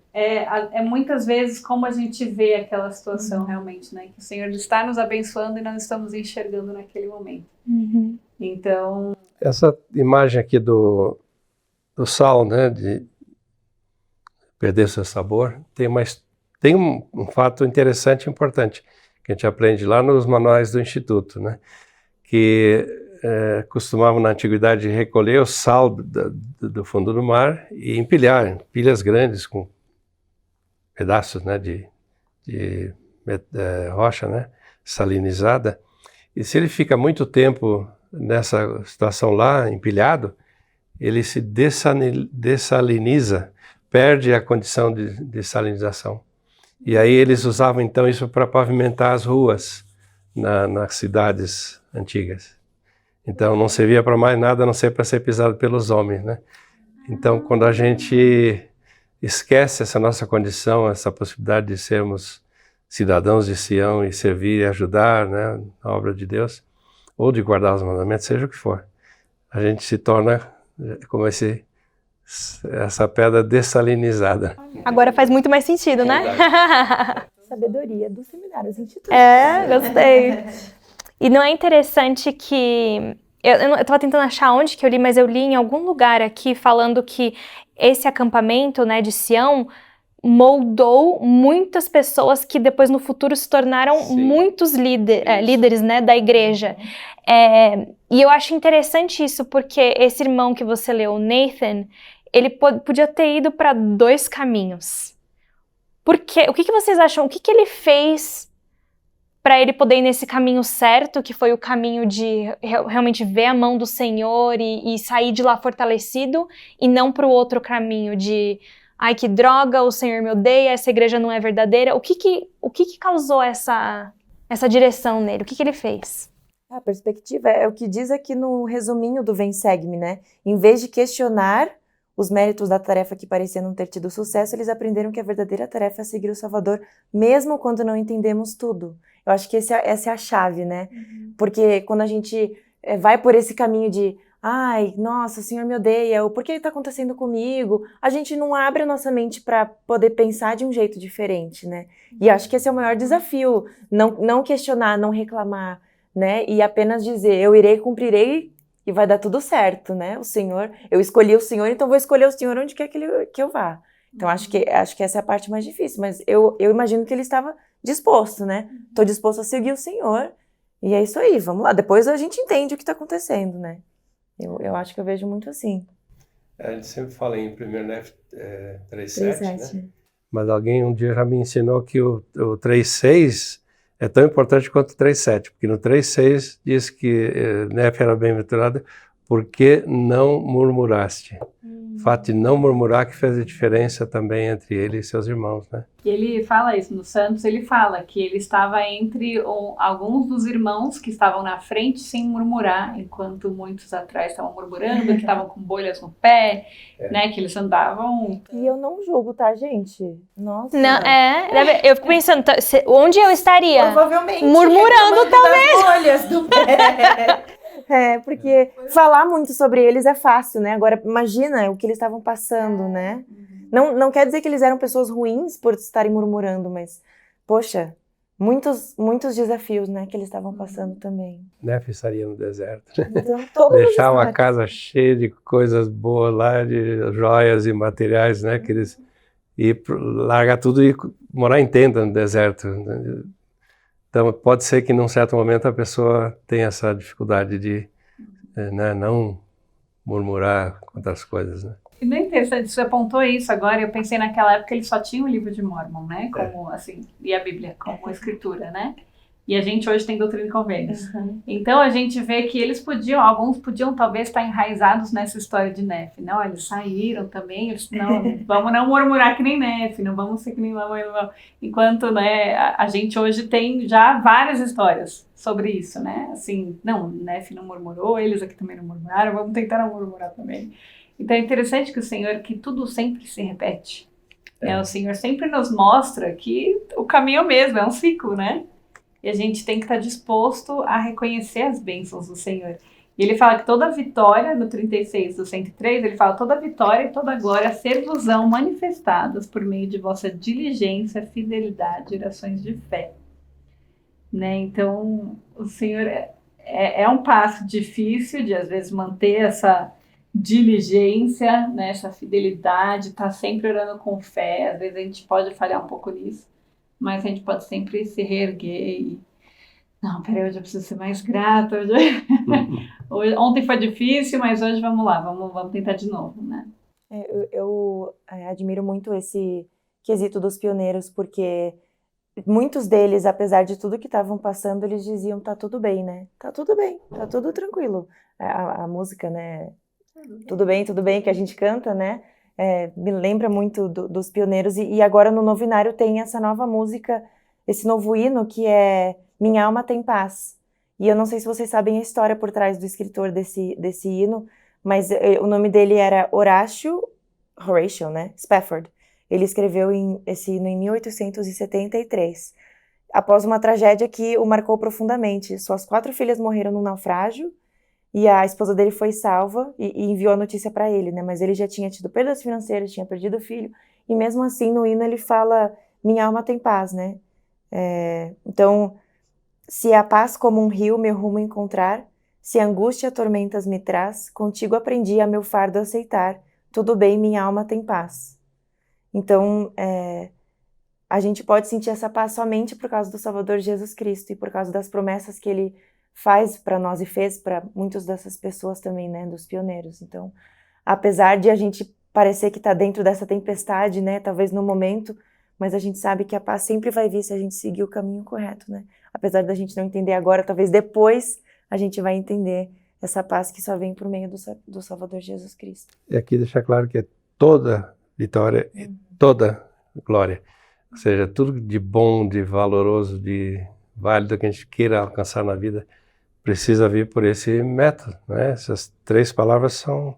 muitas vezes como a gente vê aquela situação realmente, né, que o Senhor está nos abençoando e nós estamos enxergando naquele momento. Então... Essa imagem aqui do sal, né, de perder seu sabor, tem um fato interessante e importante que a gente aprende lá nos manuais do Instituto, né, que costumavam na antiguidade recolher o sal do fundo do mar e empilhar em pilhas grandes com pedaços, né, de rocha, né, salinizada, e se ele fica muito tempo nessa situação lá, empilhado, ele se dessaliniza, perde a condição de salinização. E aí eles usavam então isso para pavimentar as ruas nas cidades antigas. Então não servia para mais nada a não ser para ser pisado pelos homens, né? Então quando a gente esquece essa nossa condição, essa possibilidade de sermos cidadãos de Sião e servir e ajudar, né, na obra de Deus, ou de guardar os mandamentos, seja o que for, a gente se torna como essa pedra dessalinizada. Agora faz muito mais sentido, né? Sabedoria do seminário do Instituto. Gostei. E não é interessante que... Eu estava tentando achar onde que eu li, mas eu li em algum lugar aqui falando que esse acampamento, né, de Sião moldou muitas pessoas que depois no futuro se tornaram muitos líderes, né, da igreja. E eu acho interessante isso, porque esse irmão que você leu, Nathan, ele podia ter ido para 2 caminhos. Porque, o que vocês acham? O que ele fez para ele poder ir nesse caminho certo, que foi o caminho de realmente ver a mão do Senhor e sair de lá fortalecido, e não para o outro caminho de... ai, que droga, o Senhor me odeia, essa igreja não é verdadeira. O que causou essa direção nele? O que ele fez? A perspectiva é o que diz aqui no resuminho do Vem Segue-me, né? Em vez de questionar os méritos da tarefa que parecia não ter tido sucesso, eles aprenderam que a verdadeira tarefa é seguir o Salvador, mesmo quando não entendemos tudo. Eu acho que essa é a chave, né? Porque quando a gente vai por esse caminho de ai, nossa, o Senhor me odeia, ou por que está acontecendo comigo? A gente não abre a nossa mente para poder pensar de um jeito diferente, né? E acho que esse é o maior desafio, não questionar, não reclamar, né? E apenas dizer, eu irei, cumprirei, e vai dar tudo certo, né? Eu escolhi o Senhor, então vou escolher o Senhor onde quer que eu vá. Então, acho que essa é a parte mais difícil, mas eu imagino que ele estava disposto, né? Estou disposto a seguir o Senhor, e é isso aí, vamos lá. Depois a gente entende o que está acontecendo, né? Eu acho que eu vejo muito assim. A gente sempre fala em 1 Nef 3:7, né? 3:7. Mas alguém um dia já me ensinou que o 3:6 é tão importante quanto o 3:7, porque no 3:6 diz que Nef era bem-aventurada porque não murmuraste. O fato de não murmurar que fez a diferença também entre ele e seus irmãos, né? E ele fala isso no Santos, ele fala que ele estava entre alguns dos irmãos que estavam na frente sem murmurar, enquanto muitos atrás estavam murmurando, que estavam com bolhas no pé, né, que eles andavam... E eu não julgo, tá, gente? Nossa. Não, eu fico pensando, onde eu estaria? Provavelmente. Murmurando das bolhas do pé. Porque falar muito sobre eles é fácil, né? Agora, imagina o que eles estavam passando, né? Não quer dizer que eles eram pessoas ruins por estarem murmurando, mas, poxa, muitos desafios, né, que eles estavam passando também. Nef estaria no deserto, né? Então, deixar uma casa cheia de coisas boas lá, de joias e materiais, né? Que eles largar tudo e morar em tenda no deserto. Então, pode ser que num certo momento a pessoa tenha essa dificuldade de não murmurar contra as coisas, né? E não é interessante, você apontou isso agora, eu pensei naquela época ele só tinha o livro de Mórmon, né, como, assim, e a Bíblia como escritura, né? E a gente hoje tem Doutrina e Convênios. Então a gente vê que alguns podiam talvez estar enraizados nessa história de Nef, né? Olha, eles saíram também, vamos não murmurar que nem Nef, não vamos ser que nem Mamãe. Enquanto, né, a gente hoje tem já várias histórias sobre isso, né? Assim, não, Nef não murmurou, eles aqui também não murmuraram, vamos tentar não murmurar também. Então é interessante que o Senhor, que tudo sempre se repete. Né? O Senhor sempre nos mostra que o caminho é o mesmo, é um ciclo, né? E a gente tem que estar disposto a reconhecer as bênçãos do Senhor. E ele fala que toda vitória, no 36 do 103, ele fala toda vitória e toda glória ser-vos-ão manifestadas por meio de vossa diligência, fidelidade e orações de fé. Né? Então, o Senhor é um passo difícil de, às vezes, manter essa diligência, né? Essa fidelidade, estar sempre orando com fé. Às vezes a gente pode falhar um pouco nisso. Mas a gente pode sempre se reerguer e... Não, peraí, hoje eu preciso ser mais grata. Ontem foi difícil, mas hoje vamos lá, vamos tentar de novo, né? Eu admiro muito esse quesito dos pioneiros, porque muitos deles, apesar de tudo que estavam passando, eles diziam, tá tudo bem, né? Tá tudo bem, tá tudo tranquilo. A música, né? Tudo bem, que a gente canta, né? Me lembra muito dos pioneiros, e agora no novenário tem essa nova música, esse novo hino que é Minha Alma Tem Paz. E eu não sei se vocês sabem a história por trás do escritor desse hino, mas o nome dele era Horatio, né? Spafford. Ele escreveu esse hino em 1873, após uma tragédia que o marcou profundamente. Suas 4 filhas morreram num naufrágio, e a esposa dele foi salva e enviou a notícia para ele, né? Mas ele já tinha tido perdas financeiras, tinha perdido o filho, e mesmo assim no hino ele fala, minha alma tem paz, né? Então, se a paz como um rio meu rumo encontrar, se a angústia tormentas me traz, contigo aprendi a meu fardo aceitar, tudo bem, minha alma tem paz. Então, a gente pode sentir essa paz somente por causa do Salvador Jesus Cristo e por causa das promessas que ele faz para nós e fez para muitas dessas pessoas também, né, dos pioneiros. Então, apesar de a gente parecer que está dentro dessa tempestade, né, talvez no momento, mas a gente sabe que a paz sempre vai vir se a gente seguir o caminho correto, né? Apesar da gente não entender agora, talvez depois a gente vai entender essa paz que só vem por meio do Salvador Jesus Cristo. E aqui deixar claro que é toda vitória e toda glória. Ou seja, tudo de bom, de valoroso, de válido que a gente queira alcançar na vida, precisa vir por esse método, né? Essas 3 palavras são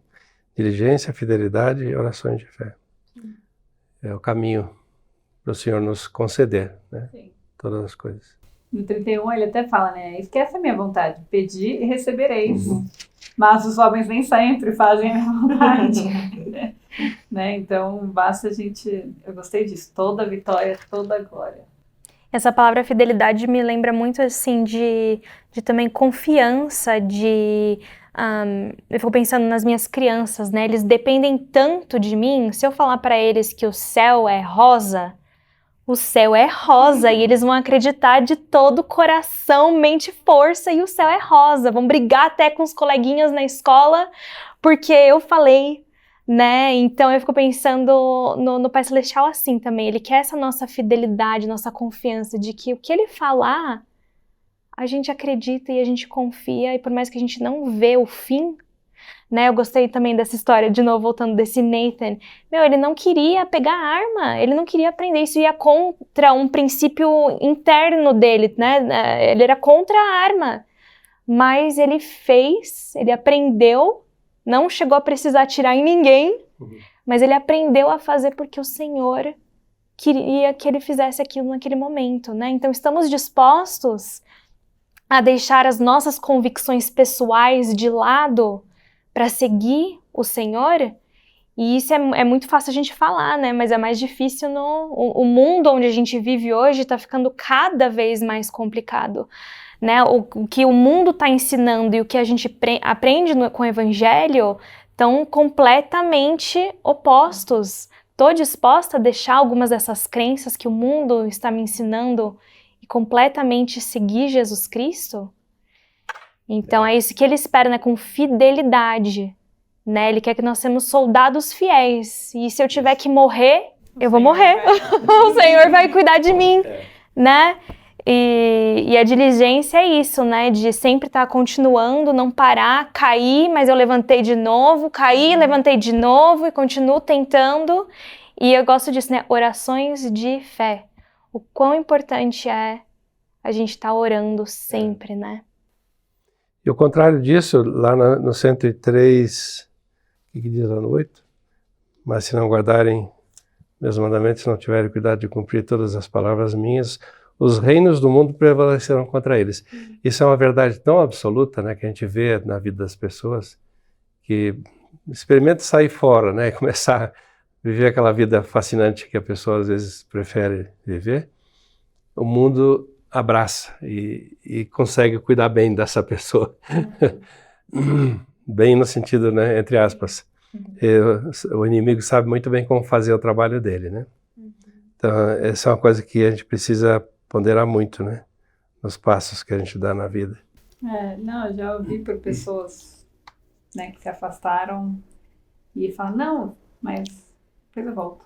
diligência, fidelidade e orações de fé. É o caminho para o Senhor nos conceder, né? Todas as coisas. No 31 ele até fala, né? Esquece a minha vontade, pedi e recebereis. Mas os homens nem sempre fazem a minha vontade. Né? Então basta a gente... Eu gostei disso, toda vitória, toda glória. Essa palavra fidelidade me lembra muito, assim, de também confiança, de Eu fico pensando nas minhas crianças, né? Eles dependem tanto de mim. Se eu falar para eles que o céu é rosa e eles vão acreditar de todo o coração, mente e força, e o céu é rosa. Vão brigar até com os coleguinhas na escola porque eu falei, né? Então eu fico pensando no Pai Celestial assim também. Ele quer essa nossa fidelidade, nossa confiança de que o que ele falar, a gente acredita e a gente confia, e por mais que a gente não vê o fim, né? Eu gostei também dessa história, de novo, voltando desse Nathan. Ele não queria pegar arma, ele não queria aprender, isso ia contra um princípio interno dele, né? Ele era contra a arma, mas ele fez, ele aprendeu, não chegou a precisar atirar em ninguém, mas ele aprendeu a fazer porque o Senhor queria que ele fizesse aquilo naquele momento, né? Então estamos dispostos a deixar as nossas convicções pessoais de lado para seguir o Senhor? E isso é muito fácil a gente falar, né? Mas é mais difícil o mundo onde a gente vive hoje está ficando cada vez mais complicado, né? O que o mundo está ensinando e o que a gente aprende com o Evangelho estão completamente opostos. Estou disposta a deixar algumas dessas crenças que o mundo está me ensinando e completamente seguir Jesus Cristo? Então é isso que ele espera, né? Com fidelidade, né? Ele quer que nós sejamos soldados fiéis. E se eu tiver que morrer, eu vou morrer. O Senhor vai cuidar de mim, né? E a diligência é isso, né? De sempre estar continuando, não parar, cair, mas eu levantei de novo, caí, levantei de novo e continuo tentando. E eu gosto disso, né? Orações de fé. O quão importante é a gente estar orando sempre, né? E o contrário disso, lá no 103, o que diz lá no 8? Mas se não guardarem meus mandamentos, se não tiverem cuidado de cumprir todas as palavras minhas, os reinos do mundo prevalecerão contra eles. Isso é uma verdade tão absoluta, né, que a gente vê na vida das pessoas, que experimenta sair fora, né, e começar a viver aquela vida fascinante que a pessoa às vezes prefere viver. O mundo abraça e consegue cuidar bem dessa pessoa. Bem no sentido, né, entre aspas. O inimigo sabe muito bem como fazer o trabalho dele, né? Então, essa é uma coisa que a gente precisa ponderar muito, né? Nos passos que a gente dá na vida. Não, eu já ouvi por pessoas, né, que se afastaram e falam, não, mas depois eu volto.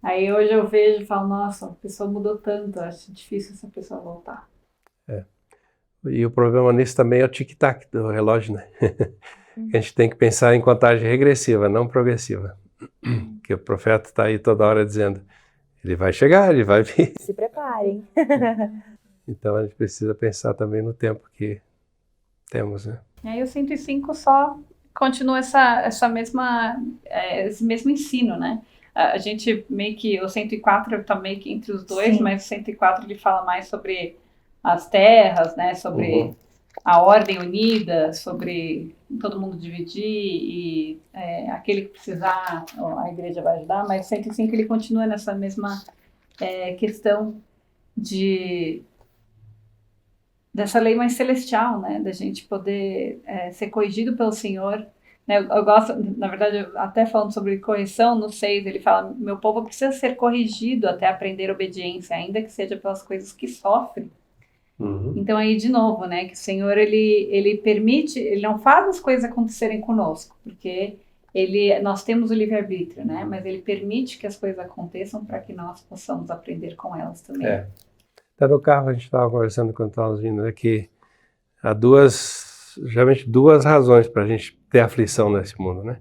Aí hoje eu vejo e falo, nossa, a pessoa mudou tanto, acho difícil essa pessoa voltar. E o problema nisso também é o tic-tac do relógio, né? A gente tem que pensar em contagem regressiva, não progressiva. Que o profeta está aí toda hora dizendo, ele vai chegar, ele vai vir. Se preparem. Então a gente precisa pensar também no tempo que temos, né? E aí o 105 só continua esse mesmo ensino, né? A gente meio que, o 104 está meio que entre os dois, mas o 104 ele fala mais sobre as terras, né? Sobre a ordem unida, sobre todo mundo dividir e aquele que precisar, a igreja vai ajudar, mas o 105 ele continua nessa mesma questão dessa lei mais celestial, né? Da gente poder ser corrigido pelo Senhor. Eu gosto, na verdade, até falando sobre correção, no 6 ele fala, meu povo precisa ser corrigido até aprender obediência, ainda que seja pelas coisas que sofre. Então aí de novo, né, que o Senhor ele permite, ele não faz as coisas acontecerem conosco, porque nós temos o livre-arbítrio, né, mas ele permite que as coisas aconteçam para que nós possamos aprender com elas também. Tá no carro, a gente estava conversando quando estávamos vindo, né, que há geralmente duas razões para a gente ter aflição nesse mundo, né?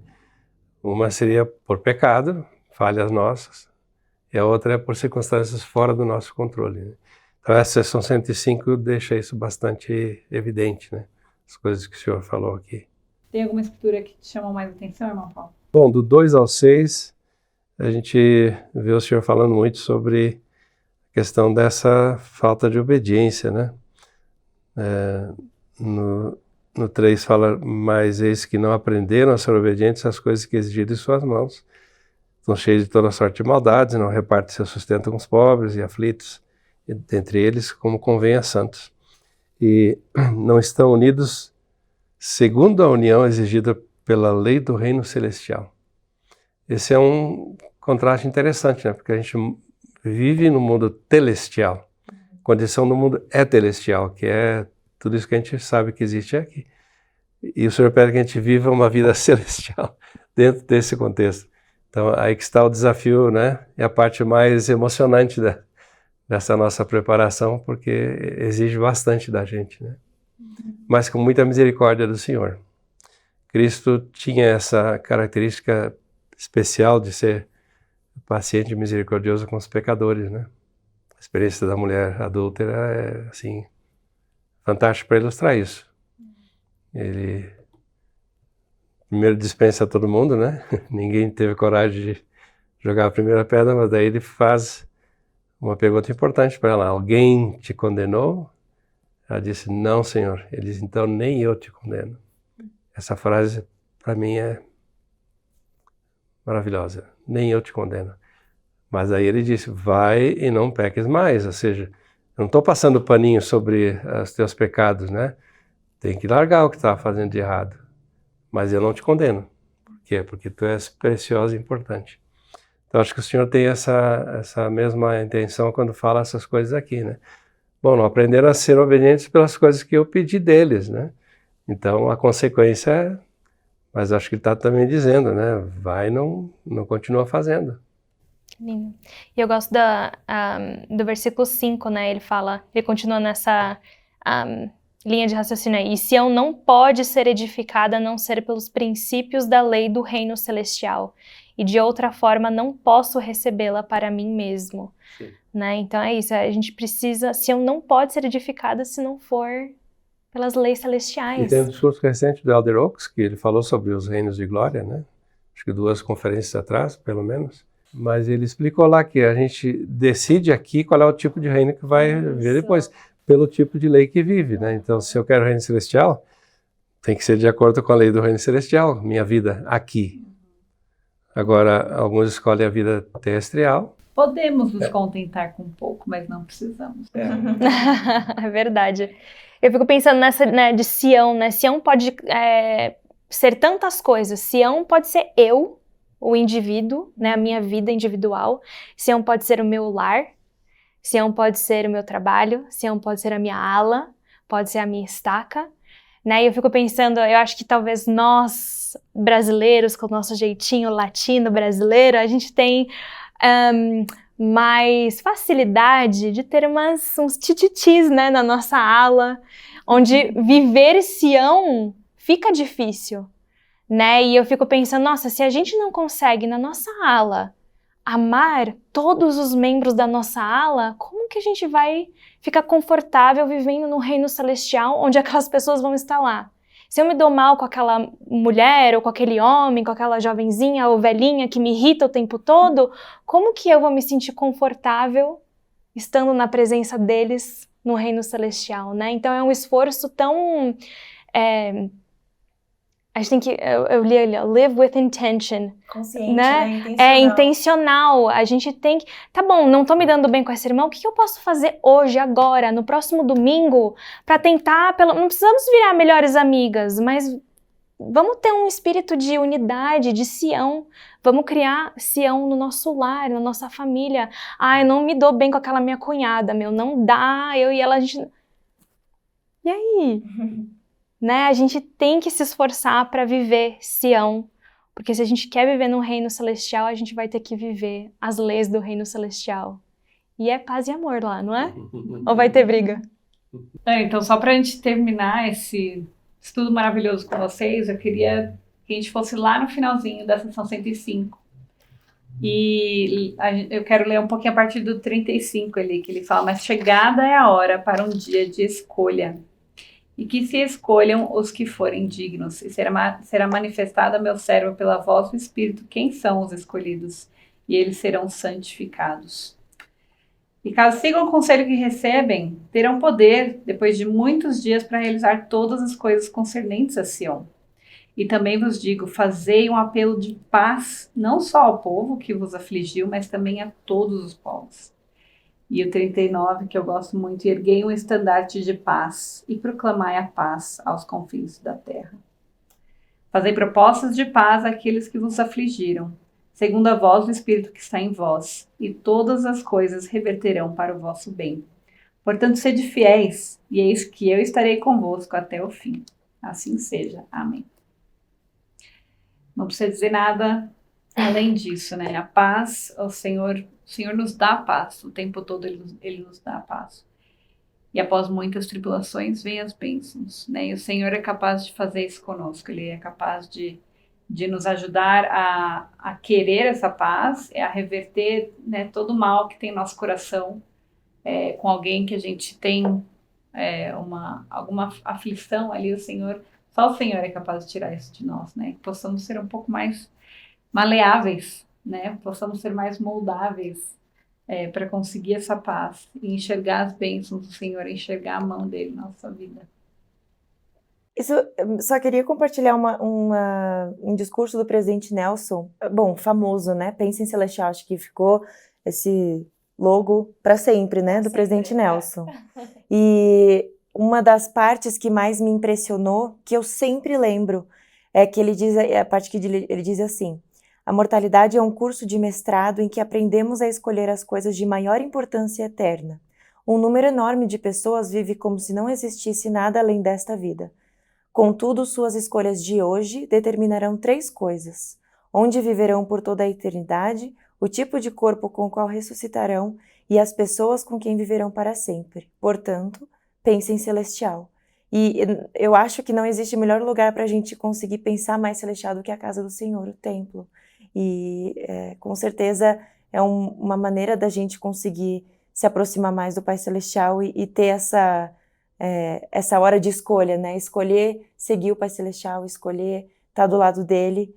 Uma seria por pecado, falhas nossas, e a outra é por circunstâncias fora do nosso controle, né? Então essa seção 105 deixa isso bastante evidente, né? As coisas que o senhor falou aqui. Tem alguma escritura que te chamou mais atenção, irmão Paulo? Bom, do 2 ao 6, a gente vê o senhor falando muito sobre a questão dessa falta de obediência, né? No 3 fala, mas eis que não aprenderam a ser obedientes às coisas que exigiram de suas mãos. Estão cheios de toda sorte de maldades, não repartem seu sustento com os pobres e aflitos, dentre eles como convém a santos. E não estão unidos segundo a união exigida pela lei do reino celestial. Esse é um contraste interessante, né? Porque a gente vive no mundo telestial. A condição do mundo é telestial, que é tudo isso que a gente sabe que existe aqui. E o Senhor pede que a gente viva uma vida celestial dentro desse contexto. Então, aí que está o desafio, né? É a parte mais emocionante dessa nossa preparação, porque exige bastante da gente, né? Mas com muita misericórdia do Senhor. Cristo tinha essa característica especial de ser paciente e misericordioso com os pecadores, né? A experiência da mulher adúltera é, assim, fantástica para ilustrar isso. Ele primeiro dispensa todo mundo, né? Ninguém teve coragem de jogar a primeira pedra, mas daí ele faz uma pergunta importante para ela. Alguém te condenou? Ela disse, não, Senhor. Ele disse, então nem eu te condeno. Essa frase, para mim, é maravilhosa. Nem eu te condeno. Mas aí ele disse, vai e não peques mais. Ou seja, eu não estou passando paninho sobre os teus pecados, né? Tem que largar o que está fazendo de errado. Mas eu não te condeno. Por quê? Porque tu és preciosa e importante. Então, acho que o Senhor tem essa mesma intenção quando fala essas coisas aqui, né? Bom, não aprenderam a ser obedientes pelas coisas que eu pedi deles, né? Então, a consequência é... Mas acho que ele está também dizendo, né? Vai e não continua fazendo. Lindo. E eu gosto do versículo 5, né? Ele continua nessa linha de raciocínio aí. E Sião não pode ser edificada a não ser pelos princípios da lei do reino celestial. E de outra forma não posso recebê-la para mim mesmo. Né? Então é isso, a gente precisa... Sião não pode ser edificada se não for pelas leis celestiais. E tem um discurso recente do Elder Oaks, que ele falou sobre os reinos de glória, né? Acho que 2 conferências atrás, pelo menos. Mas ele explicou lá que a gente decide aqui qual é o tipo de reino que vai vir depois, pelo tipo de lei que vive, né? Então, se eu quero reino celestial, tem que ser de acordo com a lei do reino celestial, minha vida aqui. Agora, alguns escolhem a vida terrestrial. Podemos nos contentar com pouco, mas não precisamos. É verdade. Eu fico pensando nessa, né, de Sião, né? Sião pode ser tantas coisas. Sião pode ser eu, o indivíduo, né? A minha vida individual. Sião pode ser o meu lar. Sião pode ser o meu trabalho. Sião pode ser a minha ala. Pode ser a minha estaca. Né? E eu fico pensando, eu acho que talvez nós, brasileiros, com o nosso jeitinho latino brasileiro, a gente tem mais facilidade de ter uns tititis, né, na nossa ala, onde viver Sião fica difícil, né? E eu fico pensando, nossa, se a gente não consegue na nossa ala amar todos os membros da nossa ala, como que a gente vai ficar confortável vivendo no reino celestial onde aquelas pessoas vão estar lá? Se eu me dou mal com aquela mulher, ou com aquele homem, com aquela jovenzinha ou velhinha que me irrita o tempo todo, como que eu vou me sentir confortável estando na presença deles no reino celestial, né? Então é um esforço tão... a gente tem que... Eu li ali, live with intention. Consciente, né? Intencional. É intencional. A gente tem que... Tá bom, não tô me dando bem com esse irmão, o que eu posso fazer hoje, agora, no próximo domingo, pra tentar... Não precisamos virar melhores amigas, mas vamos ter um espírito de unidade, de Sião. Vamos criar Sião no nosso lar, na nossa família. Ah, eu não me dou bem com aquela minha cunhada, não dá, eu e ela, a gente... E aí? Né? A gente tem que se esforçar para viver Sião, porque se a gente quer viver no reino celestial, a gente vai ter que viver as leis do reino celestial. E é paz e amor lá, não é? Ou vai ter briga? Então, só para a gente terminar esse estudo maravilhoso com vocês, eu queria que a gente fosse lá no finalzinho da sessão 105. E eu quero ler um pouquinho a partir do 35 ali, que ele fala, mas chegada é a hora para um dia de escolha. E que se escolham os que forem dignos, e será manifestada a meu servo pela voz do Espírito quem são os escolhidos, e eles serão santificados. E caso sigam o conselho que recebem, terão poder, depois de muitos dias, para realizar todas as coisas concernentes a Sião. E também vos digo, fazei um apelo de paz, não só ao povo que vos afligiu, mas também a todos os povos. E o 39, que eu gosto muito, erguei um estandarte de paz e proclamai a paz aos confins da terra. Fazei propostas de paz àqueles que vos afligiram, segundo a voz do Espírito que está em vós, e todas as coisas reverterão para o vosso bem. Portanto, sede fiéis, e eis que eu estarei convosco até o fim. Assim seja. Amém. Não precisa dizer nada além disso, né? A paz, o Senhor nos dá a paz, o tempo todo ele nos dá a paz. E após muitas tribulações, vem as bênçãos, né? E o Senhor é capaz de fazer isso conosco, Ele é capaz de nos ajudar a querer essa paz, a reverter, né, todo o mal que tem no nosso coração, com alguém que a gente tem alguma aflição ali, só o Senhor é capaz de tirar isso de nós, né? Que possamos ser um pouco mais maleáveis, né? Possamos ser mais moldáveis para conseguir essa paz e enxergar as bênçãos do Senhor, enxergar a mão dele na nossa vida. Isso, só queria compartilhar um discurso do presidente Nelson, bom, famoso, né? Pensa em Celestial, acho que ficou esse logo para sempre, né? Do presidente Nelson. E uma das partes que mais me impressionou, que eu sempre lembro, é que ele diz, a parte que ele diz assim: a mortalidade é um curso de mestrado em que aprendemos a escolher as coisas de maior importância eterna. Um número enorme de pessoas vive como se não existisse nada além desta vida. Contudo, suas escolhas de hoje determinarão 3 coisas: onde viverão por toda a eternidade, o tipo de corpo com o qual ressuscitarão e as pessoas com quem viverão para sempre. Portanto, pense em Celestial. E eu acho que não existe melhor lugar para a gente conseguir pensar mais celestial do que a casa do Senhor, o templo. E com certeza é uma maneira da gente conseguir se aproximar mais do Pai Celestial e ter essa hora de escolha, né? Escolher seguir o Pai Celestial, escolher estar do lado dele.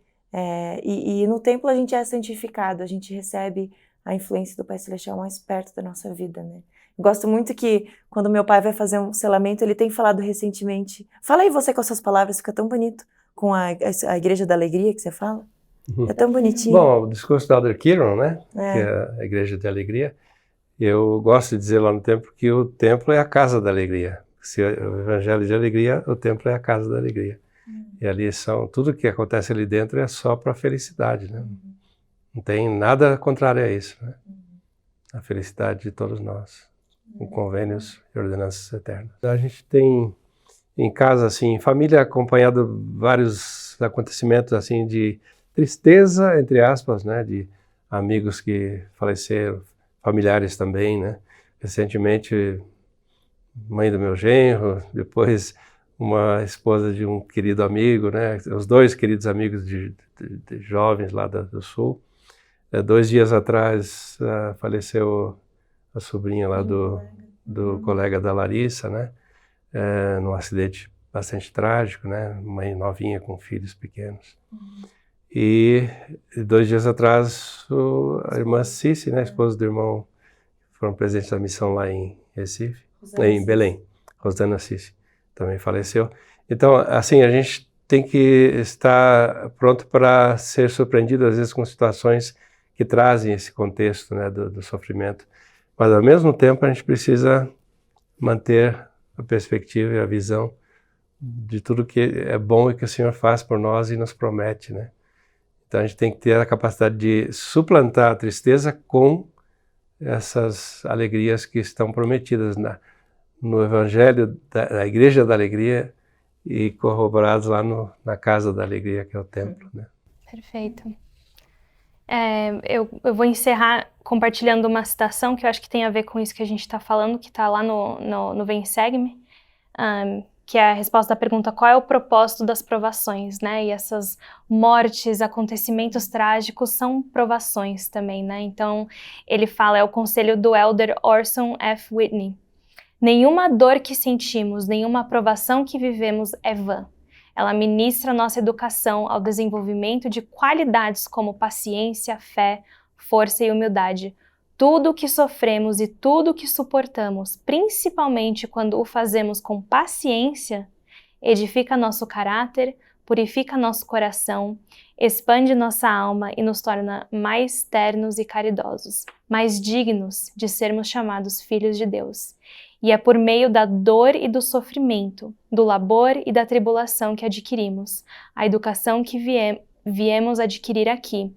E no templo a gente é santificado, a gente recebe a influência do Pai Celestial mais perto da nossa vida, né? Gosto muito que quando meu pai vai fazer um selamento, ele tem falado recentemente, fala aí você com as suas palavras, fica tão bonito, com a Igreja da Alegria que você fala. É tão bonitinho. Bom, o discurso da Elder Kearon, né? Que é a Igreja da Alegria. Eu gosto de dizer lá no templo que o templo é a casa da alegria. Se o Evangelho de Alegria, o templo é a casa da alegria. E ali tudo que acontece ali dentro é só para a felicidade, né? Não tem nada contrário a isso, né? A felicidade de todos nós, com convênios e ordenanças eternas. A gente tem em casa, assim, em família, acompanhado vários acontecimentos, assim, de tristeza, entre aspas, né? De amigos que faleceram, familiares também, né? Recentemente, mãe do meu genro, depois uma esposa de um querido amigo, né? Os 2 queridos amigos de jovens lá do Sul. 2 dias atrás faleceu a sobrinha lá do colega da Larissa, né? Num acidente bastante trágico, né? Mãe novinha com filhos pequenos. E 2 dias atrás a irmã Cici, né? Esposa do irmão, foram presentes da missão lá em Recife, em Belém. Rosana Cici também faleceu. Então, assim, a gente tem que estar pronto para ser surpreendido, às vezes, com situações que trazem esse contexto, né, do sofrimento. Mas, ao mesmo tempo, a gente precisa manter a perspectiva e a visão de tudo que é bom e que o Senhor faz por nós e nos promete, né? Então, a gente tem que ter a capacidade de suplantar a tristeza com essas alegrias que estão prometidas no Evangelho da Igreja da Alegria e corroborados lá na Casa da Alegria, que é o templo, né? Perfeito. Eu vou encerrar compartilhando uma citação que eu acho que tem a ver com isso que a gente está falando, que está lá no Vem Segue-me, que é a resposta da pergunta: qual é o propósito das provações, né? E essas mortes, acontecimentos trágicos são provações também, né? Então, ele fala, é o conselho do Elder Orson F. Whitney: nenhuma dor que sentimos, nenhuma provação que vivemos é vã. Ela ministra nossa educação ao desenvolvimento de qualidades como paciência, fé, força e humildade. Tudo o que sofremos e tudo o que suportamos, principalmente quando o fazemos com paciência, edifica nosso caráter, purifica nosso coração, expande nossa alma e nos torna mais ternos e caridosos, mais dignos de sermos chamados filhos de Deus. E é por meio da dor e do sofrimento, do labor e da tribulação que adquirimos, a educação que viemos adquirir aqui,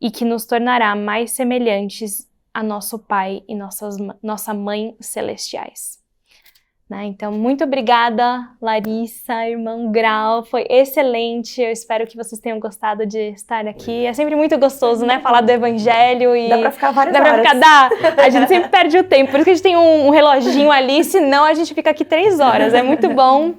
e que nos tornará mais semelhantes a nosso Pai e nossa Mãe celestiais. Né? Então, muito obrigada, Larissa, irmão Grau, foi excelente, eu espero que vocês tenham gostado de estar aqui, é sempre muito gostoso, né, falar do Evangelho e... Dá pra ficar várias horas. A gente sempre perde o tempo, por isso que a gente tem um reloginho ali, senão a gente fica aqui 3 horas, é muito bom,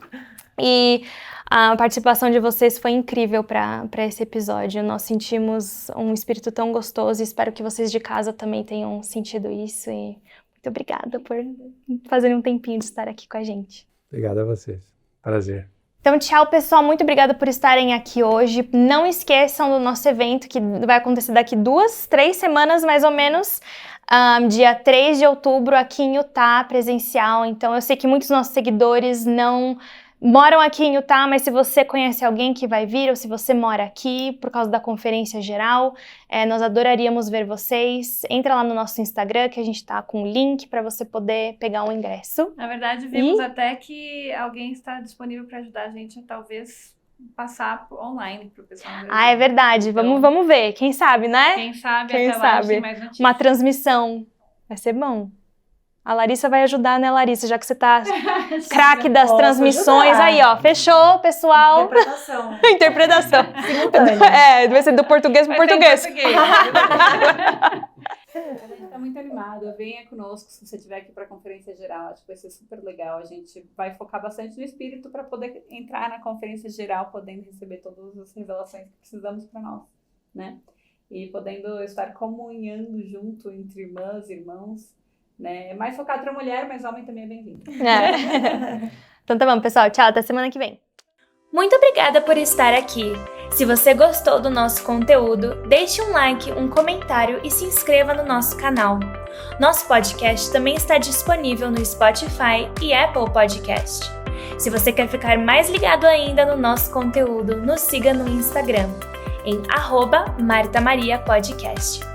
e a participação de vocês foi incrível para esse episódio, nós sentimos um espírito tão gostoso e espero que vocês de casa também tenham sentido isso e... Muito obrigada por fazerem um tempinho de estar aqui com a gente. Obrigado a vocês. Prazer. Então, tchau, pessoal. Muito obrigada por estarem aqui hoje. Não esqueçam do nosso evento, que vai acontecer daqui 2, 3 semanas, mais ou menos. Dia 3 de outubro, aqui em Utah, presencial. Então, eu sei que muitos dos nossos seguidores não moram aqui em Utah, mas se você conhece alguém que vai vir, ou se você mora aqui por causa da conferência geral, nós adoraríamos ver vocês. Entra lá no nosso Instagram, que a gente tá com o link para você poder pegar um ingresso. Na verdade, vimos até que alguém está disponível para ajudar a gente a talvez passar online para o pessoal. É verdade. Então, vamos ver. Quem sabe, né? Quem sabe, quem até sabe. Lá a gente tem mais notícias. Uma transmissão. Vai ser bom. A Larissa vai ajudar, né, Larissa? Já que você tá craque das transmissões. Aí, ó, fechou, pessoal. Interpretação. Interpretação. Simultânea. Vai ser do português para português. A gente tá muito animada, venha conosco se você estiver aqui para a conferência geral, acho que vai ser super legal, a gente vai focar bastante no espírito para poder entrar na conferência geral, podendo receber todas as revelações que precisamos para nós, né? E podendo estar comunhando junto entre irmãs e irmãos, né? É mais focado para mulher, mas homem também é bem-vindo. Então tá bom, pessoal, tchau, até semana que vem. Muito obrigada por estar aqui. Se você gostou do nosso conteúdo, deixe um like, um comentário e se inscreva no nosso canal. Nosso podcast também está disponível no Spotify e Apple Podcast. Se você quer ficar mais ligado ainda no nosso conteúdo, nos siga no Instagram, em @MartaMariaPodcast.